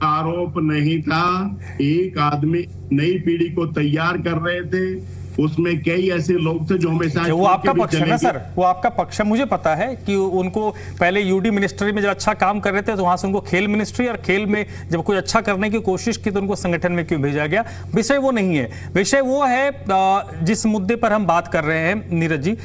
आरोप नहीं था, एक आदमी नई पीढ़ी को तैयार कर रहे थे, उसमें कई ऐसे लोग थे जो हमेशा वो आपका पक्ष है ना सर, वो आपका पक्ष है। मुझे पता है कि उनको पहले यूडी मिनिस्ट्री में जब अच्छा काम कर रहे थे तो वहां से उनको खेल मिनिस्ट्री, और खेल में जब कुछ अच्छा करने की कोशिश की तो उनको संगठन में क्यों भेजा गया। विषय वो नहीं है, विषय वो है जिस मुद्दे पर हम बात कर रहे हैं। नीरज जी,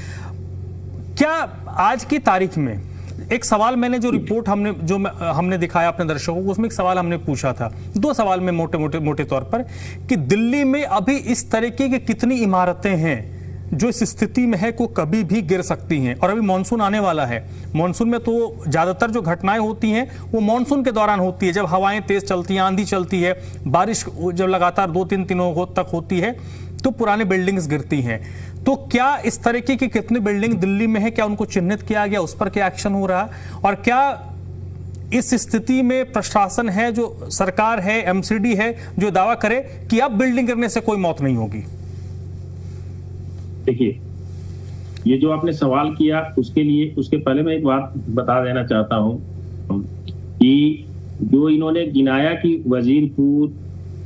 क्या आज की तारीख में एक सवाल, मैंने जो रिपोर्ट हमने दिखाया अपने दर्शकों को, उसमें एक सवाल हमने पूछा था, दो सवाल में मोटे तौर पर, कि दिल्ली में अभी इस तरीके की कितनी इमारतें हैं जो इस स्थिति में है को कभी भी गिर सकती हैं। और अभी मानसून आने वाला है, मानसून में तो ज्यादातर जो घटनाएं होती हैं वो मानसून के दौरान होती है, जब हवाएं तेज चलती हैं, आंधी चलती है, बारिश जब लगातार 2-3 दिनों तक होती है तो पुरानी बिल्डिंग्स गिरती हैं। तो क्या इस तरीके की कितनी बिल्डिंग दिल्ली में है, क्या उनको चिन्हित किया गया, उस पर क्या एक्शन हो रहा है, और क्या इस स्थिति में प्रशासन है, जो सरकार है, एमसीडी है, जो दावा करे कि अब बिल्डिंग गिरने से कोई मौत नहीं होगी? देखिए, ये जो आपने सवाल किया उसके पहले मैं एक बात बता देना चाहता हूं कि जो इन्होंने गिनाया कि वजीरपुर,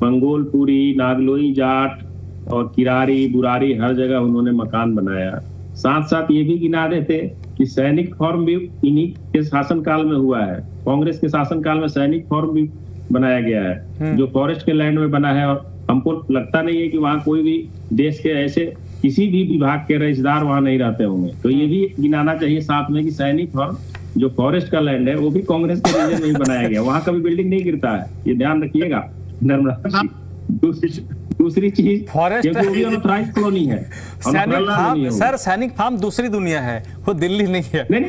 मंगोलपुरी, नागलोई जाट और किरारी बुरारी हर जगह उन्होंने मकान बनाया, साथ साथ ये भी गिना देते कि सैनिक फॉर्म भी इन्हीं के शासनकाल में हुआ है। कांग्रेस के शासनकाल में सैनिक फॉर्म भी बनाया गया है जो फॉरेस्ट के लैंड में बना है, और हमको लगता नहीं है कि वहाँ कोई भी देश के ऐसे किसी भी विभाग के रजिस्ट्रार वहाँ नहीं रहते होंगे। तो ये भी गिनाना चाहिए साथ में कि सैनिक फॉर्म जो फॉरेस्ट का लैंड है वो भी कांग्रेस के रीजन में ही बनाया गया, वहाँ कभी बिल्डिंग नहीं गिरता है, ये ध्यान रखिएगा। नर्मदा, दूसरी चीज, फॉरेस्ट कॉलोनी है, सर सैनिक फार्म दूसरी दुनिया है, वो दिल्ली नहीं है। नहीं,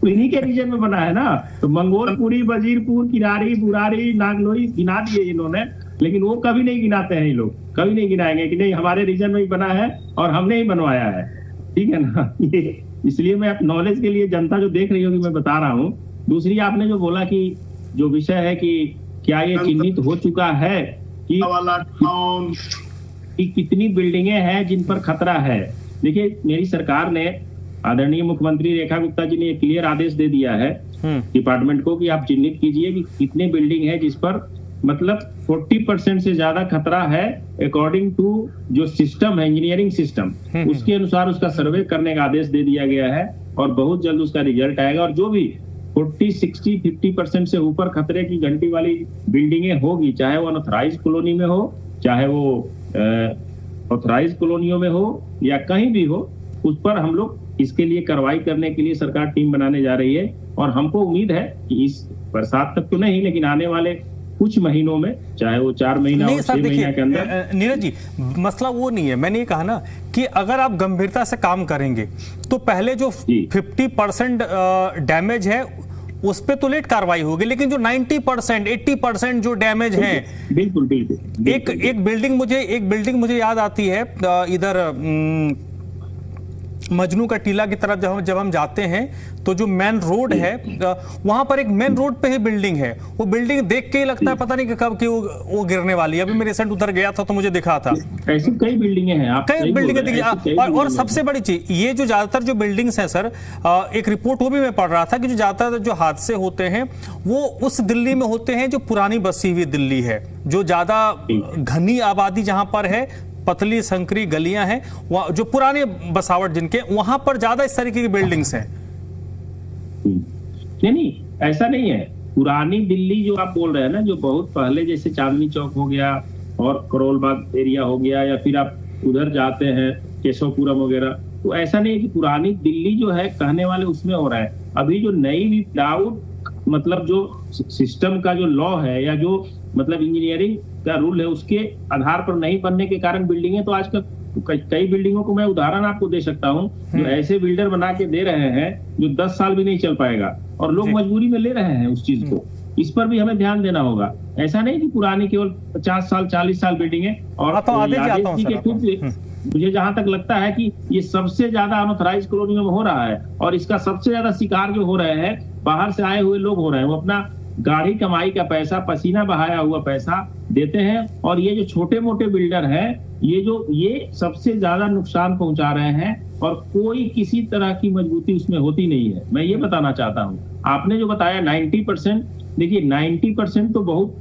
इन्हीं के रीजन में बना है ना। तो मंगोलपुरी, वजीरपुर, किरारी, बुरारी, नागलोई गिना दिए इन्होंने, लेकिन वो कभी नहीं गिनाते हैं, ये लोग कभी नहीं गिनाएंगे कि नहीं हमारे रीजन में ही बना है और हमने ही बनवाया है, ठीक है ना। ये इसलिए मैं नॉलेज के लिए, जनता जो देख रही होगी, मैं बता रहा हूँ। दूसरी आपने जो बोला कि जो विषय है कि क्या ये चिन्हित हो चुका है कि कितनी बिल्डिंगें हैं जिन पर खतरा है। देखिए, मेरी सरकार ने, आदरणीय मुख्यमंत्री रेखा गुप्ता जी ने एक क्लियर आदेश दे दिया है डिपार्टमेंट को कि आप चिन्हित कीजिए कि कितने बिल्डिंग है जिस पर मतलब 40% से ज्यादा खतरा है, अकॉर्डिंग टू जो सिस्टम है, इंजीनियरिंग सिस्टम, उसके अनुसार उसका सर्वे करने का आदेश दे दिया गया है और बहुत जल्द उसका रिजल्ट आएगा। और जो भी 40, 60, 50% से ऊपर खतरे की घंटी वाली बिल्डिंगें होगी, चाहे वो अनऑथराइज्ड कॉलोनी में हो, चाहे वो ऑथराइज कॉलोनियों में हो या कहीं भी हो, उस पर हम लोग इसके लिए कार्रवाई करने के लिए सरकार टीम बनाने जा रही है। और हमको उम्मीद है कि इस बरसात तक तो नहीं, लेकिन आने वाले कुछ महीनों में, चाहे वो 4 महीना नहीं हो, सर 6 महीना के अंदर। देखिए नीरज जी, मसला वो नहीं है, मैंने ये कहा ना कि अगर आप गंभीरता से काम करेंगे तो पहले जो 50% डैमेज है उस पे तो लेट कार्रवाई होगी, लेकिन जो 90% 80% जो डैमेज है, बिल्कुल बिल्कुल। एक बिल्डिंग मुझे याद आती है इधर मजनू का टीला की तरफ जब हम जाते हैं तो जो मेन रोड है वहां पर एक मेन रोड पे ही बिल्डिंग है। वो बिल्डिंग देख के ही लगता है पता नहीं कि कब की वो गिरने वाली है। अभी मैं रिसेंट उधर गया था तो मुझे दिखा था। ऐसी कई बिल्डिंगें हैं, आप कई बिल्डिंगें दिखी। और सबसे बड़ी चीज ये जो ज्यादातर जो बिल्डिंग्स हैं सर, एक रिपोर्ट वो भी मैं पढ़ रहा था कि जो ज्यादातर जो हादसे होते हैं वो उस दिल्ली में होते हैं जो पुरानी बसी हुई दिल्ली है, जो ज्यादा घनी आबादी जहां पर है, पतली संकरी गलियां हैं, जो पुराने बसावट जिनके, वहां पर ज्यादा इस तरीके की बिल्डिंग्स हैं। नहीं, ऐसा नहीं है। पुरानी दिल्ली जो आप बोल रहे हैं ना, जो बहुत पहले, जैसे चांदनी चौक हो गया और करोल बाग एरिया हो गया, या फिर आप उधर जाते हैं केशवपुरम वगैरह, तो ऐसा नहीं है कि पुरानी दिल्ली जो है कहने वाले उसमें हो रहा है। अभी जो नई विदाउट मतलब जो सिस्टम का जो लॉ है या जो मतलब इंजीनियरिंग का रूल है उसके आधार पर नहीं बनने के कारण बिल्डिंगें, तो आजकल कई बिल्डिंगों को मैं उदाहरण आपको दे सकता हूं जो ऐसे बिल्डर बना के दे रहे हैं जो 10 साल भी नहीं चल पाएगा, और लोग मजबूरी में ले रहे हैं उस चीज को। इस पर भी हमें ध्यान देना होगा। ऐसा नहीं कि पुरानी केवल 50 साल 40 साल बिल्डिंग है। और मुझे जहां तक लगता है कि ये सबसे ज्यादा अनऑथराइज कॉलोनी में हो रहा है, और इसका सबसे ज्यादा शिकार जो हो रहे हैं बाहर से आए हुए लोग हो रहे हैं। वो अपना गाढ़ी कमाई का पैसा, पसीना बहाया हुआ पैसा देते हैं, और ये जो छोटे मोटे बिल्डर हैं ये सबसे ज्यादा नुकसान पहुंचा रहे हैं, और कोई किसी तरह की मजबूती उसमें होती नहीं है। मैं ये बताना चाहता हूं, आपने जो बताया 90%, देखिए 90% तो बहुत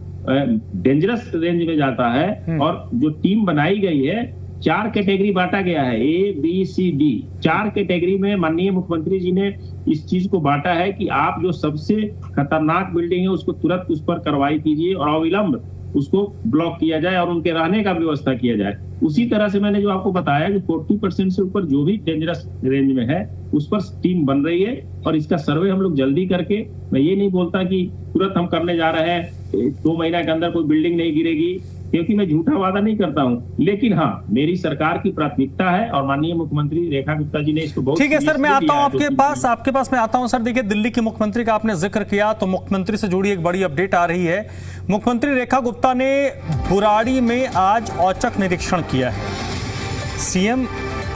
डेंजरस रेंज में जाता है। और जो टीम बनाई गई है, 4 कैटेगरी बांटा गया है, ABCD 4 कैटेगरी में माननीय मुख्यमंत्री जी ने इस चीज को बांटा है कि आप जो सबसे खतरनाक बिल्डिंग है उसको तुरंत उस पर कार्रवाई कीजिए और अविलंब उसको ब्लॉक किया जाए और उनके रहने का व्यवस्था किया जाए। उसी तरह से मैंने जो आपको बताया कि 40% से ऊपर जो भी डेंजरस रेंज में है उस पर टीम बन रही है, और इसका सर्वे हम लोग जल्दी करके, मैं ये नहीं बोलता कि तुरंत हम करने जा रहे हैं 2 महीना के अंदर कोई बिल्डिंग नहीं गिरेगी, क्योंकि मैं झूठा वादा नहीं करता हूं, लेकिन हाँ मेरी सरकार की प्राथमिकता है और माननीय मुख्यमंत्री रेखा गुप्ता जी ने इसको बहुत ठीक है सर, मैं आता हूं आपके पास मैं आता हूं सर। देखिए दिल्ली के मुख्यमंत्री का आपने जिक्र किया, तो मुख्यमंत्री से जुड़ी एक बड़ी अपडेट आ रही है। मुख्यमंत्री रेखा गुप्ता ने बुराड़ी में आज औचक निरीक्षण किया है। सीएम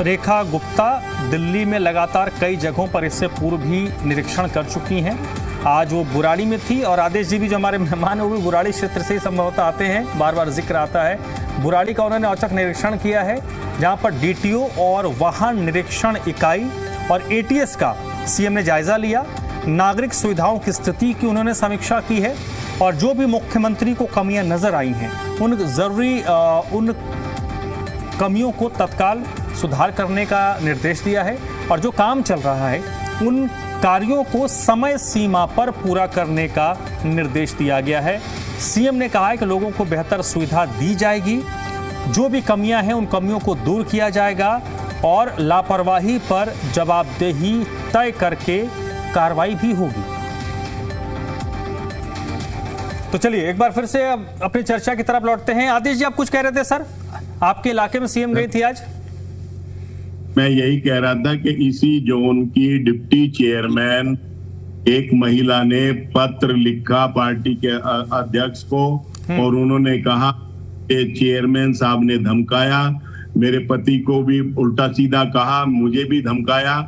रेखा गुप्ता दिल्ली में लगातार कई जगहों पर इससे पूर्व भी निरीक्षण कर चुकी हैं। आज वो बुराड़ी में थी, और आदेश जी भी जो हमारे मेहमान है वो भी बुराड़ी क्षेत्र से ही संभवतः आते हैं, बार बार जिक्र आता है। बुराड़ी का उन्होंने औचक निरीक्षण किया है, जहां पर DTO और वाहन निरीक्षण इकाई और ATS का सीएम ने जायजा लिया। नागरिक सुविधाओं की स्थिति की उन्होंने समीक्षा की है, और जो भी मुख्यमंत्री को कमियां नजर आई हैं उन कमियों को तत्काल सुधार करने का निर्देश दिया है, और जो काम चल रहा है उन कार्यों को समय सीमा पर पूरा करने का निर्देश दिया गया है। सीएम ने कहा है कि लोगों को बेहतर सुविधा दी जाएगी, जो भी कमियां हैं उन कमियों को दूर किया जाएगा, और लापरवाही पर जवाबदेही तय करके कार्रवाई भी होगी। तो चलिए एक बार फिर से अपनी चर्चा की तरफ लौटते हैं। आदेश जी, आप कुछ कह रहे थे सर, आपके इलाके में सीएम गई थी आज? मैं यही कह रहा था कि इसी जोन की डिप्टी चेयरमैन एक महिला ने पत्र लिखा पार्टी के अध्यक्ष को, और उन्होंने कहा कि चेयरमैन साहब ने धमकाया, मेरे पति को भी उल्टा सीधा कहा, मुझे भी धमकाया,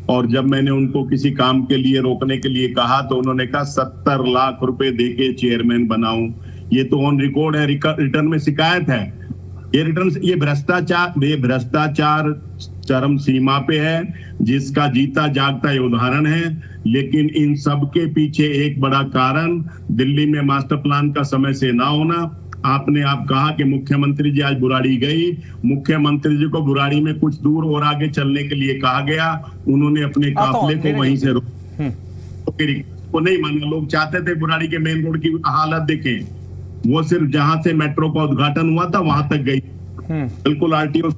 और जब मैंने उनको किसी काम के लिए रोकने के लिए कहा तो उन्होंने कहा 70 लाख रुपए देके चेयरमैन बनाऊं। ये तो ऑन रिकॉर्ड है, रिटर्न में शिकायत है। ये भ्रष्टाचार चरम सीमा पे है, जिसका जीता जागता ये उदाहरण है। लेकिन इन सब के पीछे एक बड़ा कारण दिल्ली में मास्टर प्लान का समय से ना होना। आपने आप कहा कि मुख्यमंत्री जी आज बुराड़ी गई, मुख्यमंत्री जी को बुराड़ी में कुछ दूर और आगे चलने के लिए कहा गया, उन्होंने अपने काफिले को वहीं से रोक नहीं माना। लोग चाहते थे बुराड़ी के मेन रोड की हालत देखें, वो सिर्फ जहां से मेट्रो का उद्घाटन हुआ था वहां तक गई, बिल्कुल आरटीओ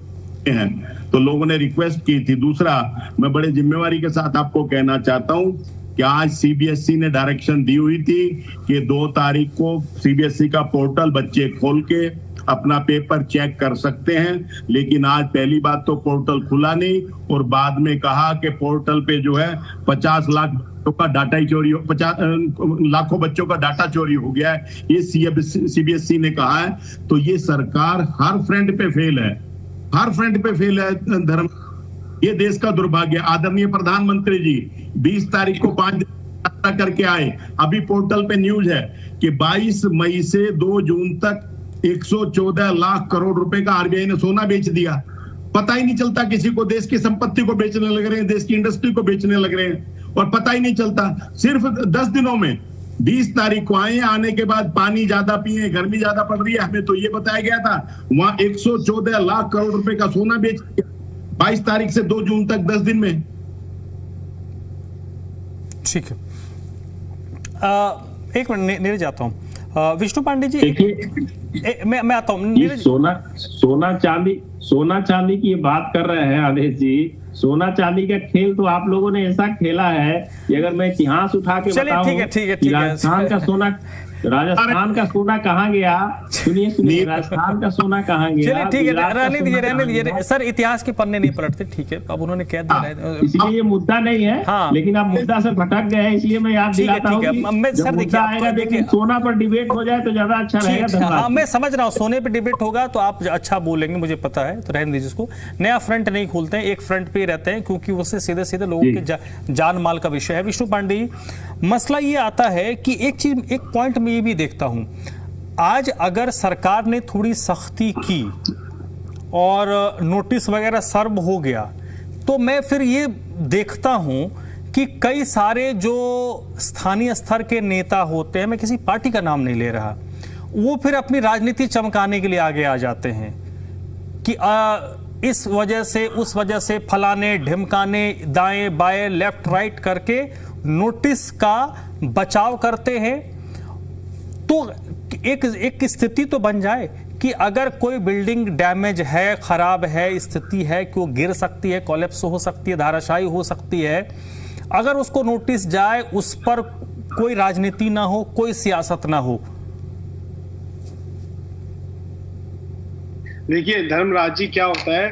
है। तो लोगों ने रिक्वेस्ट की थी। दूसरा, मैं बड़े जिम्मेवारी के साथ आपको कहना चाहता हूं कि आज सीबीएसई ने डायरेक्शन दी हुई थी कि 2 तारीख को सीबीएसई का पोर्टल बच्चे खोल के अपना पेपर चेक कर सकते हैं, लेकिन आज पहली बात तो पोर्टल खुला नहीं, और बाद में कहा कि पोर्टल पे जो है 50 लाख बच्चों का डाटा ही चोरी हो, 50 लाखों बच्चों का डाटा चोरी हो गया है, ये सीबीएसई ने कहा है। तो ये सरकार हर फ्रंट पे फेल है, हर फ्रंट पे फेल है धर्म। ये देश का दुर्भाग्य। आदरणीय प्रधानमंत्री जी 20 तारीख को 5 दिन यात्रा करके आए। अभी पोर्टल पे न्यूज है कि 22 मई से 2 जून तक 114 लाख करोड़ रुपए का आरबीआई ने सोना बेच दिया। पता ही नहीं चलता किसी को, देश की संपत्ति को बेचने लग रहे हैं, देश की इंडस्ट्री को बेचने लग रहे हैं, और पता ही नहीं चलता। सिर्फ 10 दिनों में 20 तारीख को आए, आने के बाद पानी ज्यादा पिए, गर्मी ज्यादा पड़ रही है, हमें तो ये बताया गया था। वहां 114 लाख करोड़ रुपए का सोना बेच दिया 22 तारीख से 2 जून तक 10 दिन में। ठीक है, एक मिनट नीरज आता हूँ। विष्णु पांडे जी, मैं आता हूँ। सोना चांदी की बात कर रहे हैं आदेश जी। सोना चांदी का खेल तो आप लोगों ने ऐसा खेला है कि अगर मैं इतिहास उठा के बताऊं, ठीक है। राजस्थान का सोना कहाँ गया, सुनिए राजस्थान का सोना कहाँ गया। चलिए ठीक है, रहने दीजिए सर, इतिहास के पन्ने नहीं पलटते। ठीक है, अब उन्होंने कह दिया, इसलिए ये मुद्दा नहीं है। हाँ, लेकिन आप मुद्दा से भटक गए, इसलिए मैं याद दिलाता हूँ कि सोना पर डिबेट हो जाए तो ज्यादा अच्छा रहेगा। मैं समझ रहा हूँ, सोने पर डिबेट होगा तो आप अच्छा बोलेंगे, मुझे पता है, तो रहने दीजिए इसको। नया फ्रंट नहीं खोलते हैं, एक फ्रंट पे रहते हैं, क्योंकि उससे सीधे सीधे लोगों के जान माल का विषय है। विष्णु पांडे जी, मसला ये आता है कि एक पॉइंट में ये भी देखता हूं, आज अगर सरकार ने थोड़ी सख्ती की और नोटिस वगैरह सर्व हो गया, तो मैं फिर ये देखता हूं कि कई सारे जो स्थानीय स्तर के नेता होते हैं, मैं किसी पार्टी का नाम नहीं ले रहा, वो फिर अपनी राजनीति चमकाने के लिए आगे आ जाते हैं कि इस वजह से उस वजह से फलाने ढिमकाने, दाएं बाएं लेफ्ट राइट करके नोटिस का बचाव करते हैं। तो एक स्थिति तो बन जाए कि अगर कोई बिल्डिंग डैमेज है, खराब है, स्थिति है कि वो गिर सकती है, कोलैप्स हो सकती है, धाराशायी हो सकती है, अगर उसको नोटिस जाए, उस पर कोई राजनीति ना हो, कोई सियासत ना हो। देखिए धर्मराज जी, क्या होता है,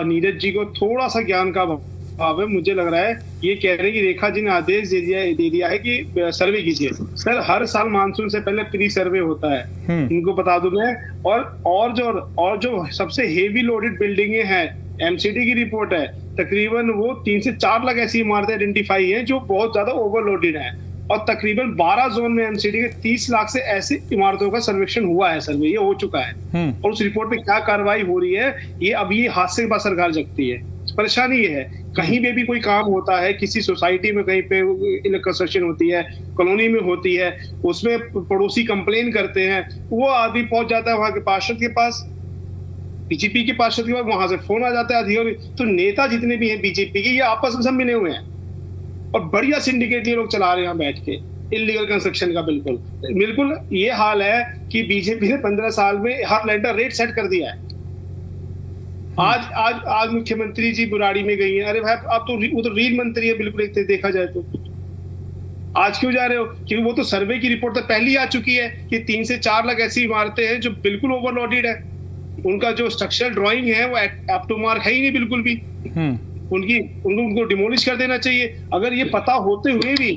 नीरज जी को थोड़ा सा ज्ञान का अभाव है। मुझे लग रहा है ये कह रहे हैं कि रेखा जी ने आदेश दे दिया है कि सर्वे कीजिए। सर, हर साल मानसून से पहले प्री सर्वे होता है, इनको बता दूं मैं। और जो सबसे हेवी लोडेड बिल्डिंगें हैं, एमसीडी की रिपोर्ट है, तकरीबन वो 3 से 4 लाख ऐसी इमारतें आइडेंटिफाई हैं जो बहुत ज्यादा ओवरलोडेड हैं, और तकरीबन 12 जोन में एमसीडी के 30 लाख से ऐसी इमारतों का सर्वेक्षण हुआ है, सर्वे ये हो चुका है। और उस रिपोर्ट पे क्या कार्रवाई हो रही है, ये अब ये हाथ से बात सरकार जगती है। परेशानी ये है, कहीं पे भी कोई काम होता है, किसी सोसाइटी में कहीं पे कंस्ट्रक्शन होती है, कॉलोनी में होती है, उसमें पड़ोसी कंप्लेन करते हैं, वो आदमी पहुंच जाता है वहां के पार्षद के पास, बीजेपी के पार्षद के पास, वहां से फोन आ जाता है अधिकारी। तो नेता जितने भी हैं बीजेपी के, ये आपस में सब मिले हुए हैं और बढ़िया सिंडिकेट ये लोग चला रहे हैं बैठ के इलीगल कंस्ट्रक्शन का। बिल्कुल ये हाल है कि बीजेपी ने 15 साल में हर लैंडर रेट सेट कर दिया है। आज मुख्यमंत्री जी बुराड़ी में गई हैं। अरे भाई, आप तो वो तो रील मंत्री है, बिल्कुल एक देखा जाए तो। आज क्यों जा रहे हो? क्योंकि वो तो सर्वे की रिपोर्ट तो पहले ही आ चुकी है कि 3 से 4 लाख ऐसी इमारतें हैं जो बिल्कुल ओवरलोडेड है। उनका जो स्ट्रक्चरल ड्राइंग है वो अप टू मार्क है ही नहीं बिल्कुल भी। उनको डिमोलिश कर देना चाहिए। अगर ये पता होते हुए भी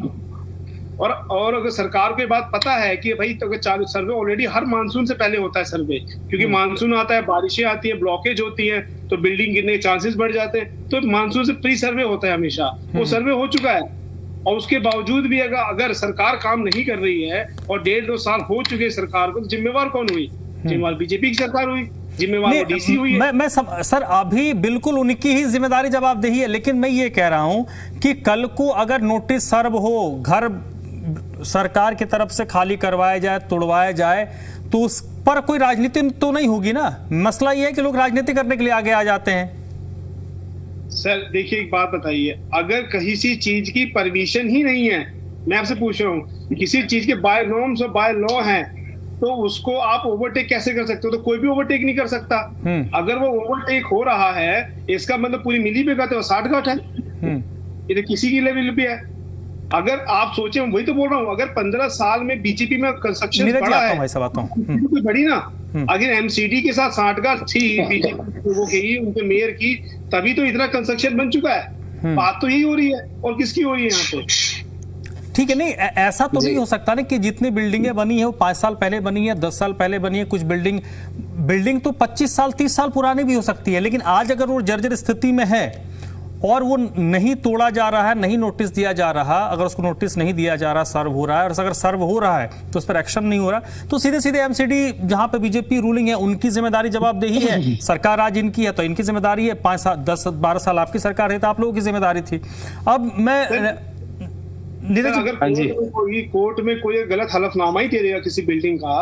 और अगर सरकार को ये बात पता है कि भाई तो अगर सर्वे ऑलरेडी हर मानसून से पहले होता है सर्वे, क्योंकि मानसून आता है, बारिशें आती हैं, ब्लॉकेज होती हैं, तो बिल्डिंग गिरने के चांसेस बढ़ जाते हैं, तो मानसून से प्री सर्वे होता है हमेशा। वो सर्वे हो चुका है, और उसके बावजूद भी अगर सरकार काम नहीं कर रही है और 1.5-2 साल हो चुके सरकार को, तो जिम्मेवार कौन हुई? जिम्मेवार बीजेपी की सरकार हुई, जिम्मेवार डीसी हुई है। सर, अभी बिल्कुल उनकी ही जिम्मेदारी जवाबदेही है, लेकिन मैं ये कह रहा हूं कि कल को अगर नोटिस सर्व हो, घर सरकार की तरफ से खाली करवाया जाए, तोड़वाया जाए, तो उस पर कोई राजनीति तो नहीं होगी ना। मसला यह है कि लोग राजनीति करने के लिए आगे आ जाते हैं। सर देखिए, एक बात बताइए, अगर किसी चीज की परमिशन ही नहीं है, मैं आपसे पूछ रहा हूँ, किसी चीज के बाय नॉर्म्स और बाय लॉ हैं, तो उसको आप ओवरटेक कैसे कर सकते हो? तो कोई भी ओवरटेक नहीं कर सकता। अगर वो ओवरटेक हो रहा है, इसका मतलब पूरी मिली भगत है, 60 घाट है, ये तो किसी की लेवल पे है। अगर आप सोचे, वही तो बोल रहा हूँ, अगर 15 साल में बीजेपी में कंस्ट्रक्शन बढ़ा है, बढ़ी ना। अगर एमसीडी के साथ 60 घाट थी बीजेपी लोगों की, उनके मेयर की, तभी तो इतना कंस्ट्रक्शन बन चुका है। बात तो यही हो रही है, और किसकी हो रही है यहाँ पे? ठीक है, नहीं ऐसा तो नहीं हो सकता ना कि जितनी बिल्डिंगें बनी है वो 5 साल पहले बनी है, 10 साल पहले बनी है। कुछ बिल्डिंग तो 25 साल 30 साल पुरानी भी हो सकती है, लेकिन आज अगर वो जर्जर स्थिति में है और वो नहीं तोड़ा जा रहा है, नहीं नोटिस दिया जा रहा, अगर उसको नोटिस नहीं दिया जा रहा, सर्व हो रहा है, और अगर सर्व हो रहा है तो उस पर एक्शन नहीं हो रहा, तो सीधे सीधे एमसीडी जहां पे बीजेपी रूलिंग है उनकी जिम्मेदारी जवाबदेही है। सरकार आज इनकी है तो इनकी जिम्मेदारी है, 5 साल 10 12 साल आपकी सरकार है तो आप लोगों की जिम्मेदारी थी। अब मैं अगर कोर्ट में कोई गलत हलफनामा ही दे देगा किसी बिल्डिंग का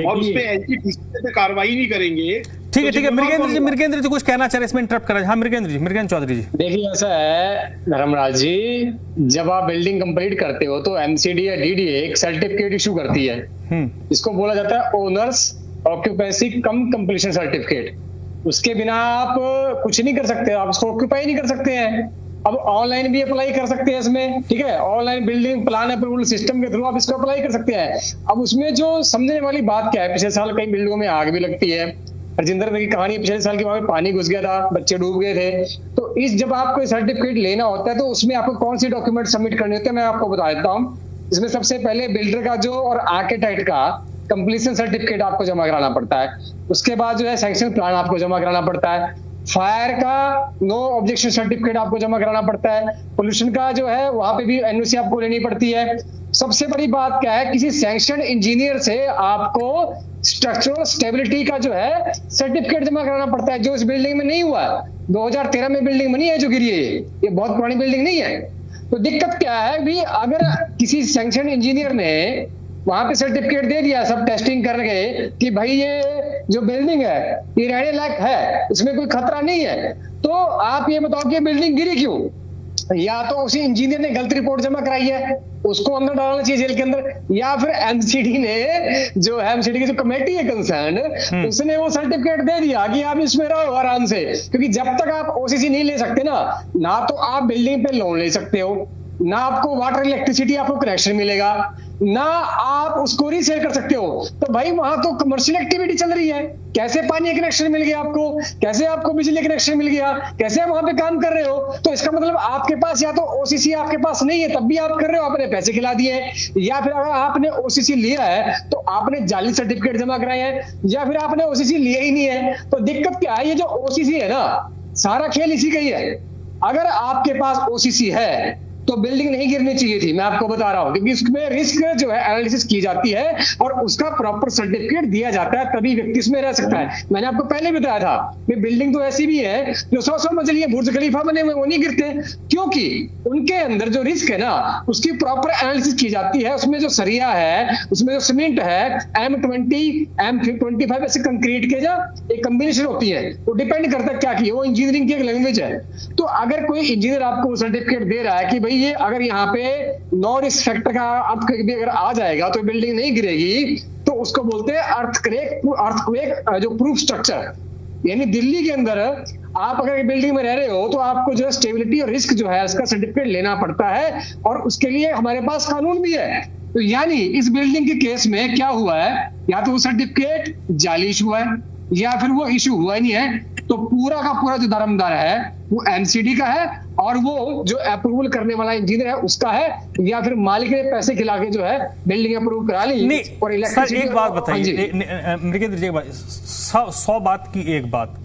और उस पे एनजीटी पे कार्रवाई नहीं करेंगे, ठीक है मृगेंद्र जी कुछ कहना चाह रहे, इसमें इंटरप्ट करा। हाँ मृगेंद्र चौधरी जी। देखिए ऐसा है धर्मराज जी, जब आप बिल्डिंग कंप्लीट करते हो तो एमसीडी या डीडीए एक सर्टिफिकेट इशू करती है, इसको बोला जाता है ओनर्स ऑक्यूपेंसी कम कंप्लीशन सर्टिफिकेट। उसके बिना आप कुछ नहीं कर सकते, आप उसको ऑक्यूपाई नहीं कर सकते हैं। अब ऑनलाइन भी अप्लाई कर सकते हैं इसमें, ठीक है, online building plan approval system के थ्रू आप इसको अप्लाई कर सकते हैं। अब उसमें जो समझने वाली बात क्या है, पिछले साल कई बिल्डिंगों में आग भी लगती है, हरजिंदर की कहानी पिछले साल की, वहां पे पानी घुस गया था, बच्चे डूब गए थे। तो इस जब आपको सर्टिफिकेट लेना होता है तो उसमें आपको कौन सी डॉक्यूमेंट सबमिट करने होते हैं, मैं आपको बता देता हूँ। इसमें सबसे पहले बिल्डर का जो और आर्किटेक्ट का कंप्लीशन सर्टिफिकेट आपको जमा कराना पड़ता है। उसके बाद जो है सैंक्शन प्लान आपको जमा कराना पड़ता है। फायर का नो ऑब्जेक्शन सर्टिफिकेट आपको जमा कराना पड़ता है। पोल्यूशन का जो है वहां पे भी एनओसी आपको लेनी पड़ती है। सबसे बड़ी बात क्या है, किसी सैंक्शन इंजीनियर से आपको स्ट्रक्चरल स्टेबिलिटी का जो है सर्टिफिकेट जमा कराना पड़ता है, जो इस बिल्डिंग में नहीं हुआ। 2013 में बिल्डिंग बनी है जो गिरी है, ये बहुत पुरानी बिल्डिंग नहीं है। तो दिक्कत क्या है भी, अगर किसी सैंक्शन इंजीनियर ने वहां पे सर्टिफिकेट दे दिया सब टेस्टिंग करके कि भाई ये जो बिल्डिंग है ये रहने लायक है, इसमें कोई खतरा नहीं है, तो आप ये बताओ कि बिल्डिंग गिरी क्यों? या तो उसी इंजीनियर ने गलत रिपोर्ट जमा कराई है, उसको अंदर डालना चाहिए जेल के अंदर, या फिर एमसीडी ने जो है, एमसीडी की जो कमेटी है कंसर्न, उसने वो सर्टिफिकेट दे दिया कि आप इसमें रहो आराम से। क्योंकि जब तक आप ओसीसी नहीं ले सकते ना तो आप बिल्डिंग पे लोन ले सकते हो, ना आपको वाटर इलेक्ट्रिसिटी आपको कनेक्शन मिलेगा, ना आप उसको रीसेल कर सकते हो। तो भाई वहां तो कमर्शियल एक्टिविटी चल रही है, कैसे पानी कनेक्शन मिल गया आपको, कैसे आपको बिजली कनेक्शन मिल गया, कैसे आप वहां पे काम कर रहे हो? तो इसका मतलब आपके पास या तो ओसीसी आपके पास नहीं है तब भी आप कर रहे हो, आपने पैसे खिला दिए, या फिर अगर आपने ओसीसी लिया है तो आपने जाली सर्टिफिकेट जमा कराए हैं, या फिर आपने ओसीसी लिया ही नहीं है। तो दिक्कत क्या है, ये जो ओसीसी है ना, सारा खेल इसी का ही है। अगर आपके पास ओसीसी है तो बिल्डिंग नहीं गिरनी चाहिए थी, मैं आपको बता रहा हूं, क्योंकि इसमें रिस्क जो है एनालिसिस की जाती है और उसका प्रॉपर सर्टिफिकेट दिया जाता है, तभी व्यक्ति इसमें रह सकता है। मैंने आपको पहले बताया था कि बिल्डिंग तो ऐसी भी है जो 100 मंजिली है, बुर्ज खलीफा बने हुए, वो नहीं गिरते, क्योंकि उनके अंदर जो रिस्क है ना उसकी प्रॉपर एनालिसिस की जाती है। उसमें जो सरिया है, उसमें जो सीमेंट है, M20 M25 ऐसे कंक्रीट के जो एक कॉम्बिनेशन होती है, वो डिपेंड करता है क्या की, वो इंजीनियरिंग की एक लैंग्वेज है। तो अगर कोई इंजीनियर आपको सर्टिफिकेट दे रहा है कि ये अगर यहाँ पे नो रिस्क फैक्टर का आपका भी अगर आ जाएगा तो बिल्डिंग नहीं गिरेगी, तो उसको बोलते हैं अर्थक्वेक जो प्रूफ स्ट्रक्चर। यानी दिल्ली के अंदर आप अगर बिल्डिंग में रह रहे हो तो आपको जो स्टेबिलिटी और रिस्क जो है उसका सर्टिफिकेट लेना पड़ता है, और उसके लिए हमारे पास कानून भी है। तो यानी इस बिल्डिंग के केस में क्या हुआ है, या तो वो सर्टिफिकेट जाली इशू हुआ है या फिर वो इशू हुआ ही नहीं है, तो पूरा का पूरा जो दारोमदार है वो एमसीडी का है और वो जो अप्रूवल करने वाला इंजीनियर है उसका है, या फिर मालिक ने पैसे खिला के जो है बिल्डिंग अप्रूव करा ली। और सर एक बात बताइए मृगेंद्र जी, 100 बात की एक बात,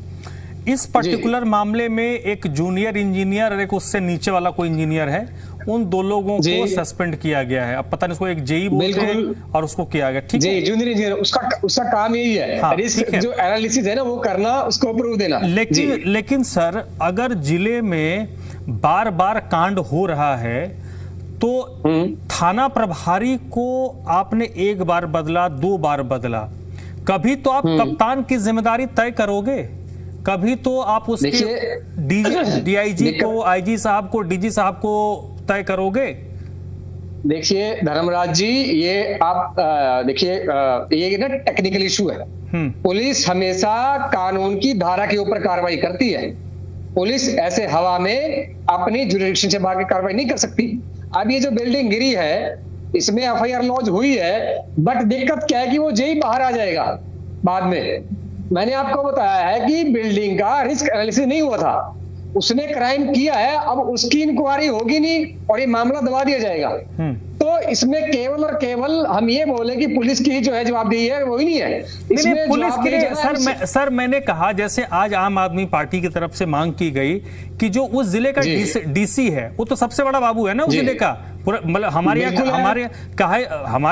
इस पर्टिकुलर मामले में एक जूनियर इंजीनियर और एक उससे नीचे वाला कोई इंजीनियर है, उन दो लोगों को सस्पेंड किया गया है। अब पता नहीं उसको एक जेई बोलते हैं और उसको किया गया, ठीक है, जूनियर इंजीनियर उसका काम यही है, हाँ, रिस्क जो एनालिसिस है ना वो करना, उसको अप्रूव देना। लेकिन सर अगर जिले में बार बार कांड हो रहा है तो थाना प्रभारी को आपने एक बार बदला, 2 बार बदला, कभी तो आप कप्तान की जिम्मेदारी तय करोगे, कभी तो आप उसके डीआईजी को, आईजी साहब को, डीजी साहब को तय करोगे। देखिए धर्मराज जी, ये आप देखिए ये ना टेक्निकल इशू है। पुलिस हमेशा कानून की धारा के ऊपर कार्रवाई करती है। पुलिस ऐसे हवा में अपनी जुरिडिक्शन से बाहर कार्रवाई नहीं कर सकती। अब ये जो बिल्डिंग गिरी है इसमें एफआईआर लॉन्च हुई है, बट दिक्कत क्या है कि वो जेई बाहर आ जाएगा बाद में। मैंने आपको बताया है कि बिल्डिंग का रिस्क एनालिसिस नहीं हुआ था, उसने क्राइम किया है, अब उसकी इंक्वायरी होगी नहीं और ये मामला दबा दिया जाएगा। तो इसमें केवल और केवल हम ये बोले कि पुलिस की जो है जवाबदही है वो ही नहीं है इसमें। पुलिस के लिए सर मैंने कहा जैसे आज आम आदमी पार्टी की तरफ से मांग की गई कि जो उस जिले का डीसी है वो तो सबसे बड़ा बाबू है ना उस जिले का। पूरा मतलब हमारे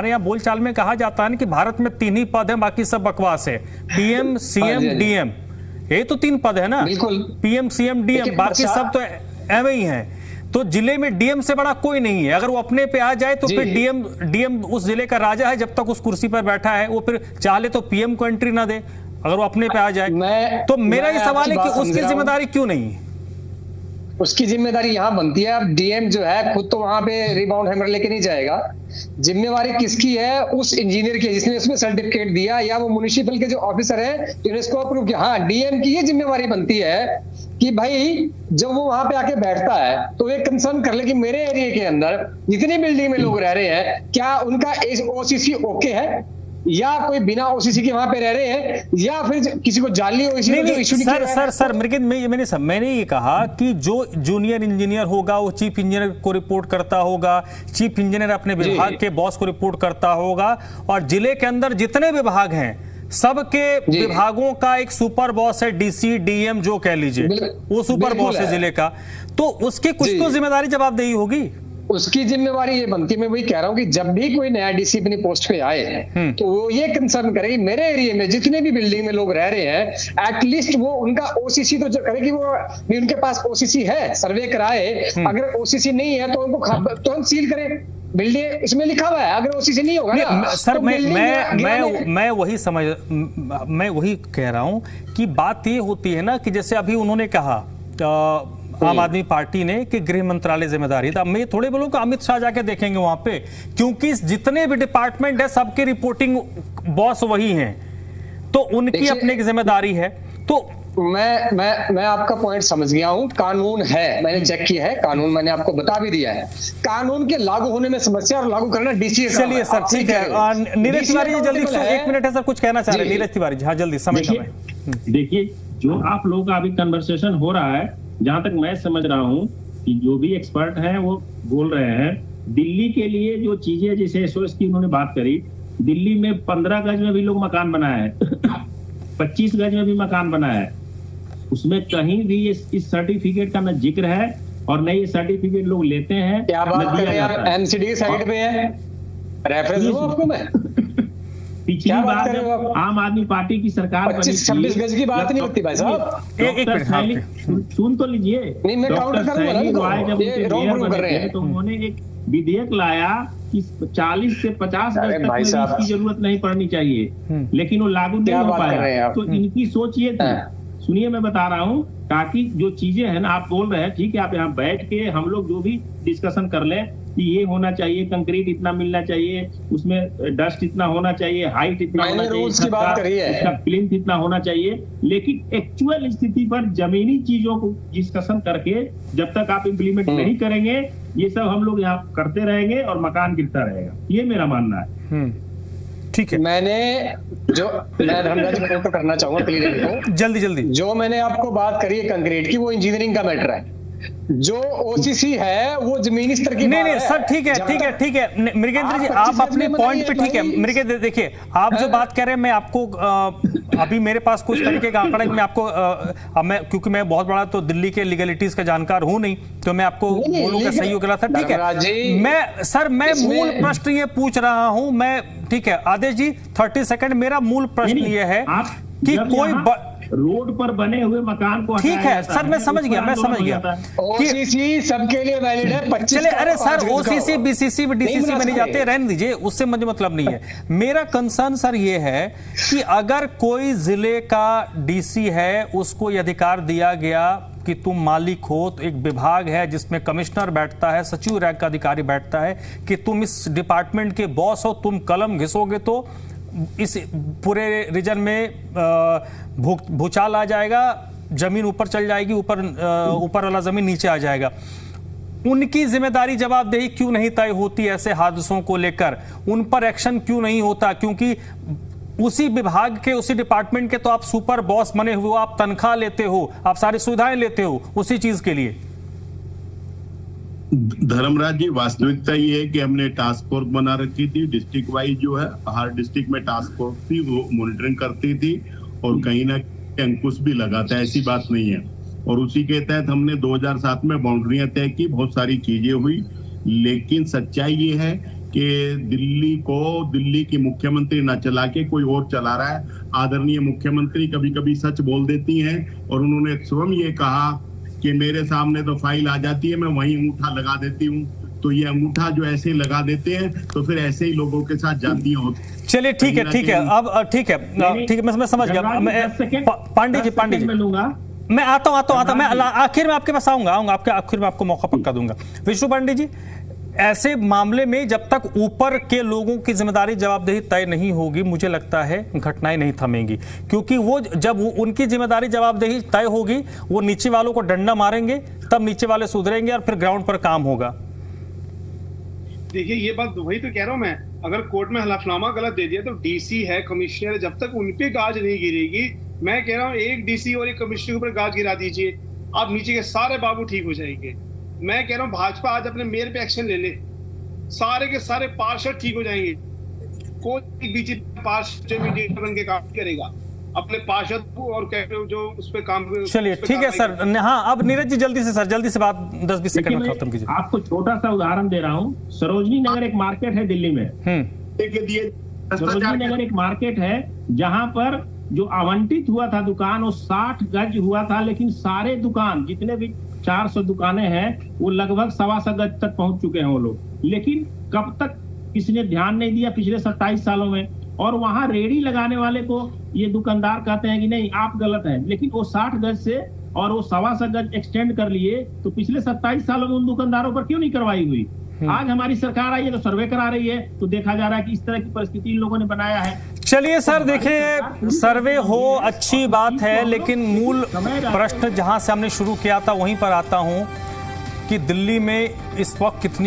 यहाँ बोलचाल में कहा जाता है ना कि भारत में 3 ही पद हैं, बाकी सब बकवास है। पीएम, सीएम, डीएम, ये तो 3 पद है ना। बिल्कुल, पीएम, सीएम, डीएम, बाकी सब तो एवं ही हैं। तो जिले में डीएम से बड़ा कोई नहीं है। अगर वो अपने पे आ जाए तो फिर डीएम उस जिले का राजा है, जब तक उस कुर्सी पर बैठा है। वो फिर चाहे तो पीएम को एंट्री ना दे अगर वो अपने पे आ जाए। तो मेरा ये सवाल है कि उसकी जिम्मेदारी क्यों नहीं है? उसकी जिम्मेदारी यहाँ बनती है। अब डीएम जो है खुद तो वहां पे रिबाउंड हैमर लेके नहीं जाएगा। जिम्मेवारी किसकी है? उस इंजीनियर की जिसने उसमें सर्टिफिकेट दिया, या वो म्युनिसिपल के जो ऑफिसर है जिन्होंने इसको अप्रूव किया। हाँ, डीएम की ये जिम्मेवारी बनती है कि भाई जब वो वहां पे आके बैठता है तो एक कंसर्न कर ले कि मेरे एरिया के अंदर जितनी बिल्डिंग में लोग रह रहे हैं क्या उनका ओसीसी ओके है, या कोई बिना ओसीसी के वहां पे रह रहे हैं, या फिर किसी को जाली ओसीसी जो इशू नहीं किया। सर मैंने ये कहा कि जो जूनियर इंजीनियर होगा वो चीफ इंजीनियर को रिपोर्ट करता होगा, चीफ इंजीनियर अपने विभाग के बॉस को रिपोर्ट करता होगा, और जिले के अंदर जितने विभाग हैं सबके विभागों का एक सुपर बॉस है, डीसी, डीएम जो कह लीजिए, वो सुपर बॉस है जिले का। तो उसकी कुछ तो जिम्मेदारी जवाबदेही होगी। उसकी जिम्मेवारी ये बनती है, मैं वही कह रहा हूँ कि जब भी कोई नया डीसी अपनी पोस्ट पे आए तो वो ये कंसर्न करे कि मेरे एरिया में जितने भी बिल्डिंग में लोग रह रहे हैं एटलीस्ट वो उनका ओसीसी तो करे कि वो भी उनके पास ओसीसी है, सर्वे कराए। अगर ओसीसी नहीं है तो उनको तुरंत सील करे। बिल्डिंग इसमें लिखा हुआ है, अगर ओसीसी नहीं होगा ना सर, तो मैं वही कह रहा हूं कि बात ये होती है ना कि जैसे अभी उन्होंने कहा आम आदमी पार्टी ने कि गृह मंत्रालय जिम्मेदारी था। मैं थोड़े बोलूं अमित शाह जाके देखेंगे वहां पे, क्योंकि जितने भी डिपार्टमेंट है सबके रिपोर्टिंग बॉस वही हैं, तो उनकी अपनी एक जिम्मेदारी है। तो मैं आपका पॉइंट समझ गया हूं। कानून है, मैंने चेक किया है, कानून मैंने आपको बता भी दिया है। कानून के लागू होने में समस्या और लागू करना डीसी। चलिए सर, ठीक है। नीरज तिवारी जी जल्दी, 1 मिनट है सर, कुछ कहना चाह रहे हैं नीरज तिवारी जी? हाँ जल्दी, समय देखिए जो आप लोगों का अभी कन्वर्सेशन हो रहा है, जहां तक मैं समझ रहा हूं कि जो भी एक्सपर्ट हैं वो बोल रहे हैं दिल्ली के लिए जो चीजें, जैसे एसओएस की उन्होंने बात करी, दिल्ली में 15 गज में भी लोग मकान बनाए हैं 25 गज में भी मकान बनाया है, उसमें कहीं भी इस सर्टिफिकेट का न जिक्र है और न ये सर्टिफिकेट लोग लेते हैं। क्या बात कर रहे हैं आप? एमसीडी की साइड पे है, रेफरेंस दूं आपको मैं? पिछली बार जब आम आदमी पार्टी की सरकार 25-26 गज की बात नहीं होती भाई साहब। सुन तो लीजिए, नहीं मैं काउंटर करूंगा जब उनके तो उन्होंने एक विधेयक लाया कि 40 से 50 गज तक इसकी जरूरत नहीं पड़नी चाहिए, लेकिन वो लागू नहीं हो पाया। तो इनकी सोच ये थी, सुनिए मैं बता रहा हूँ, ताकि जो चीजें है ना, आप बोल रहे हैं ठीक है, आप यहाँ बैठ के हम लोग जो भी डिस्कशन कर लें कि ये होना चाहिए, कंक्रीट इतना मिलना चाहिए, उसमें डस्ट इतना होना चाहिए, हाइट इतना होना चाहिए, इसका प्लिंथ इतना होना चाहिए, लेकिन एक्चुअल स्थिति पर जमीनी चीजों को डिस्कशन करके जब तक आप इम्प्लीमेंट नहीं करेंगे, ये सब हम लोग यहाँ करते रहेंगे और मकान गिरता रहेगा। ये मेरा मानना है। ठीक है, मैं धर्मराज को करना चाहूंगा क्लियर को, जल्दी जो मैंने आपको बात करी है कंक्रीट की, वो इंजीनियरिंग का मैटर है। जो ओसीसी है वो जमीनी स्तर की नहीं सर, ठीक है मृगेंद्र जी, आप अपने पॉइंट पे ठीक है। मृगेंद्र देखिए, आप जो बात कर रहे हैं, मैं आपको अभी मेरे पास कुछ तरीके का आंकड़ा है, मैं आपको क्योंकि मैं बहुत बड़ा तो दिल्ली के लीगलिटीज का जानकार हूं नहीं, तो मैं आपको बोलूंगा सही हो गया था। ठीक है मैं मूल प्रश्न ये पूछ रहा हूं मैं, ठीक है आदेश जी 30 सेकंड। मेरा मूल प्रश्न ये है कि कोई रोड पर बने हुए मकान को, ठीक है सर, मैं समझ गया ओसीसी सबके लिए वैलिड है। चले, अरे सर ओसीसी बीसीसी डीसीसी में नहीं जाते, रहने दीजिए, उससे मुझे मतलब नहीं है। मेरा कंसर्न सर ये है कि अगर कोई जिले का डीसी है, उसको ये अधिकार दिया गया कि तुम मालिक हो, तो एक विभाग है जिसमें कमिश्नर बैठता है, सचिव रैंक का अधिकारी बैठता है, कि तुम इस डिपार्टमेंट के बॉस हो, तुम कलम घिसोगे तो इस पूरे रीजन में भूचाल आ जाएगा, जमीन ऊपर चल जाएगी, ऊपर वाला जमीन नीचे आ जाएगा। उनकी जिम्मेदारी जवाबदेही क्यों नहीं तय होती ऐसे हादसों को लेकर? उन पर एक्शन क्यों नहीं होता? क्योंकि उसी विभाग के, उसी डिपार्टमेंट के तो आप सुपर बॉस बने हुए हो, आप तनख्वाह लेते हो, आप सारी सुविधाएं लेते हो उसी चीज के लिए। धर्मराज जी, वास्तविकता ये है कि हमने टास्क फोर्स बना रखी थी, डिस्ट्रिक्ट वाइज जो है हर डिस्ट्रिक्ट में टास्क फोर्स थी, वो मॉनिटरिंग करती थी और कहीं ना कहीं अंकुश भी लगा था, ऐसी बात नहीं है। और उसी के तहत हमने 2007 में बाउंड्रियां तय की, बहुत सारी चीजें हुई, लेकिन सच्चाई ये है कि दिल्ली की मुख्यमंत्री न चला के कोई और चला रहा है। आदरणीय मुख्यमंत्री कभी कभी सच बोल देती हैं और उन्होंने स्वयं ये कहा कि मेरे सामने तो फाइल आ जाती है, मैं वहीं अंगूठा लगा देती हूँ। तो ये अंगूठा जो ऐसे ही लगा देते हैं तो फिर ऐसे ही लोगों के साथ जातियां होती। चलिए ठीक है, अब ठीक है, मैं समझ गया। पांडे जी लूंगा, मैं आता हूं, मैं आखिर में आपके पास आऊंगा, आपके आखिर में आपको मौका पक्का दूंगा। विष्णु पांडे जी, ऐसे मामले में जब तक ऊपर के लोगों की जिम्मेदारी जवाबदेही तय नहीं होगी, मुझे लगता है घटनाएं नहीं थमेंगी, क्योंकि वो जब उनकी जिम्मेदारी जवाबदेही तय होगी, वो नीचे वालों को डंडा मारेंगे, तब नीचे वाले सुधरेंगे और फिर ग्राउंड पर काम होगा। देखिए, ये बात वही तो कह रहा हूं मैं, अगर कोर्ट में हलफनामा गलत दे दिया तो डीसी है, कमिश्नर है, जब तक उन पे गाज नहीं गिरेगी, मैं कह रहा हूँ एक डीसी और एक कमिश्नर के ऊपर गाज गिरा दीजिए, आप नीचे के सारे बाबू ठीक हो जाएंगे। मैं कह रहा हूँ भाजपा आज अपने मेयर पे एक्शन ले ले, सारे के सारे पार्षद ठीक हो जाएंगे। कोई बीजेपी पार्षद मीडिएटर बन के काम करेगा, अपने पार्षद को और जो उस पे काम। चलिए ठीक है सर। हाँ, अब नीरज जी जल्दी से बात 10-20 सेकंड में खत्म कीजिए। आपको छोटा सा उदाहरण दे रहा हूँ। सरोजनी नगर एक मार्केट है दिल्ली में, सरोजनी नगर एक मार्केट है जहां पर जो आवंटित हुआ था दुकान वो 60 गज हुआ था, लेकिन सारे दुकान जितने भी 400 दुकानें हैं वो लगभग 125 गज तक पहुंच चुके हैं वो लोग। लेकिन कब तक किसी ने ध्यान नहीं दिया पिछले 27 सालों में। और वहां रेडी लगाने वाले को ये दुकानदार कहते हैं कि नहीं आप गलत हैं, लेकिन वो 60 गज से और वो 125 गज एक्सटेंड कर लिए, तो पिछले 27 सालों में उन दुकानदारों पर क्यों नहीं कार्रवाई हुई? आज हमारी सरकार आई है तो सर्वे करा रही है, तो देखा जा रहा है कि इस तरह की परिस्थिति इन लोगों ने बनाया है। चलिए सर, देखिए सर्वे हो अच्छी बात है, लेकिन मूल प्रश्न जहां से हमने शुरू किया था वहीं पर आता हूं कि दिल्ली में इस वक्त कितनी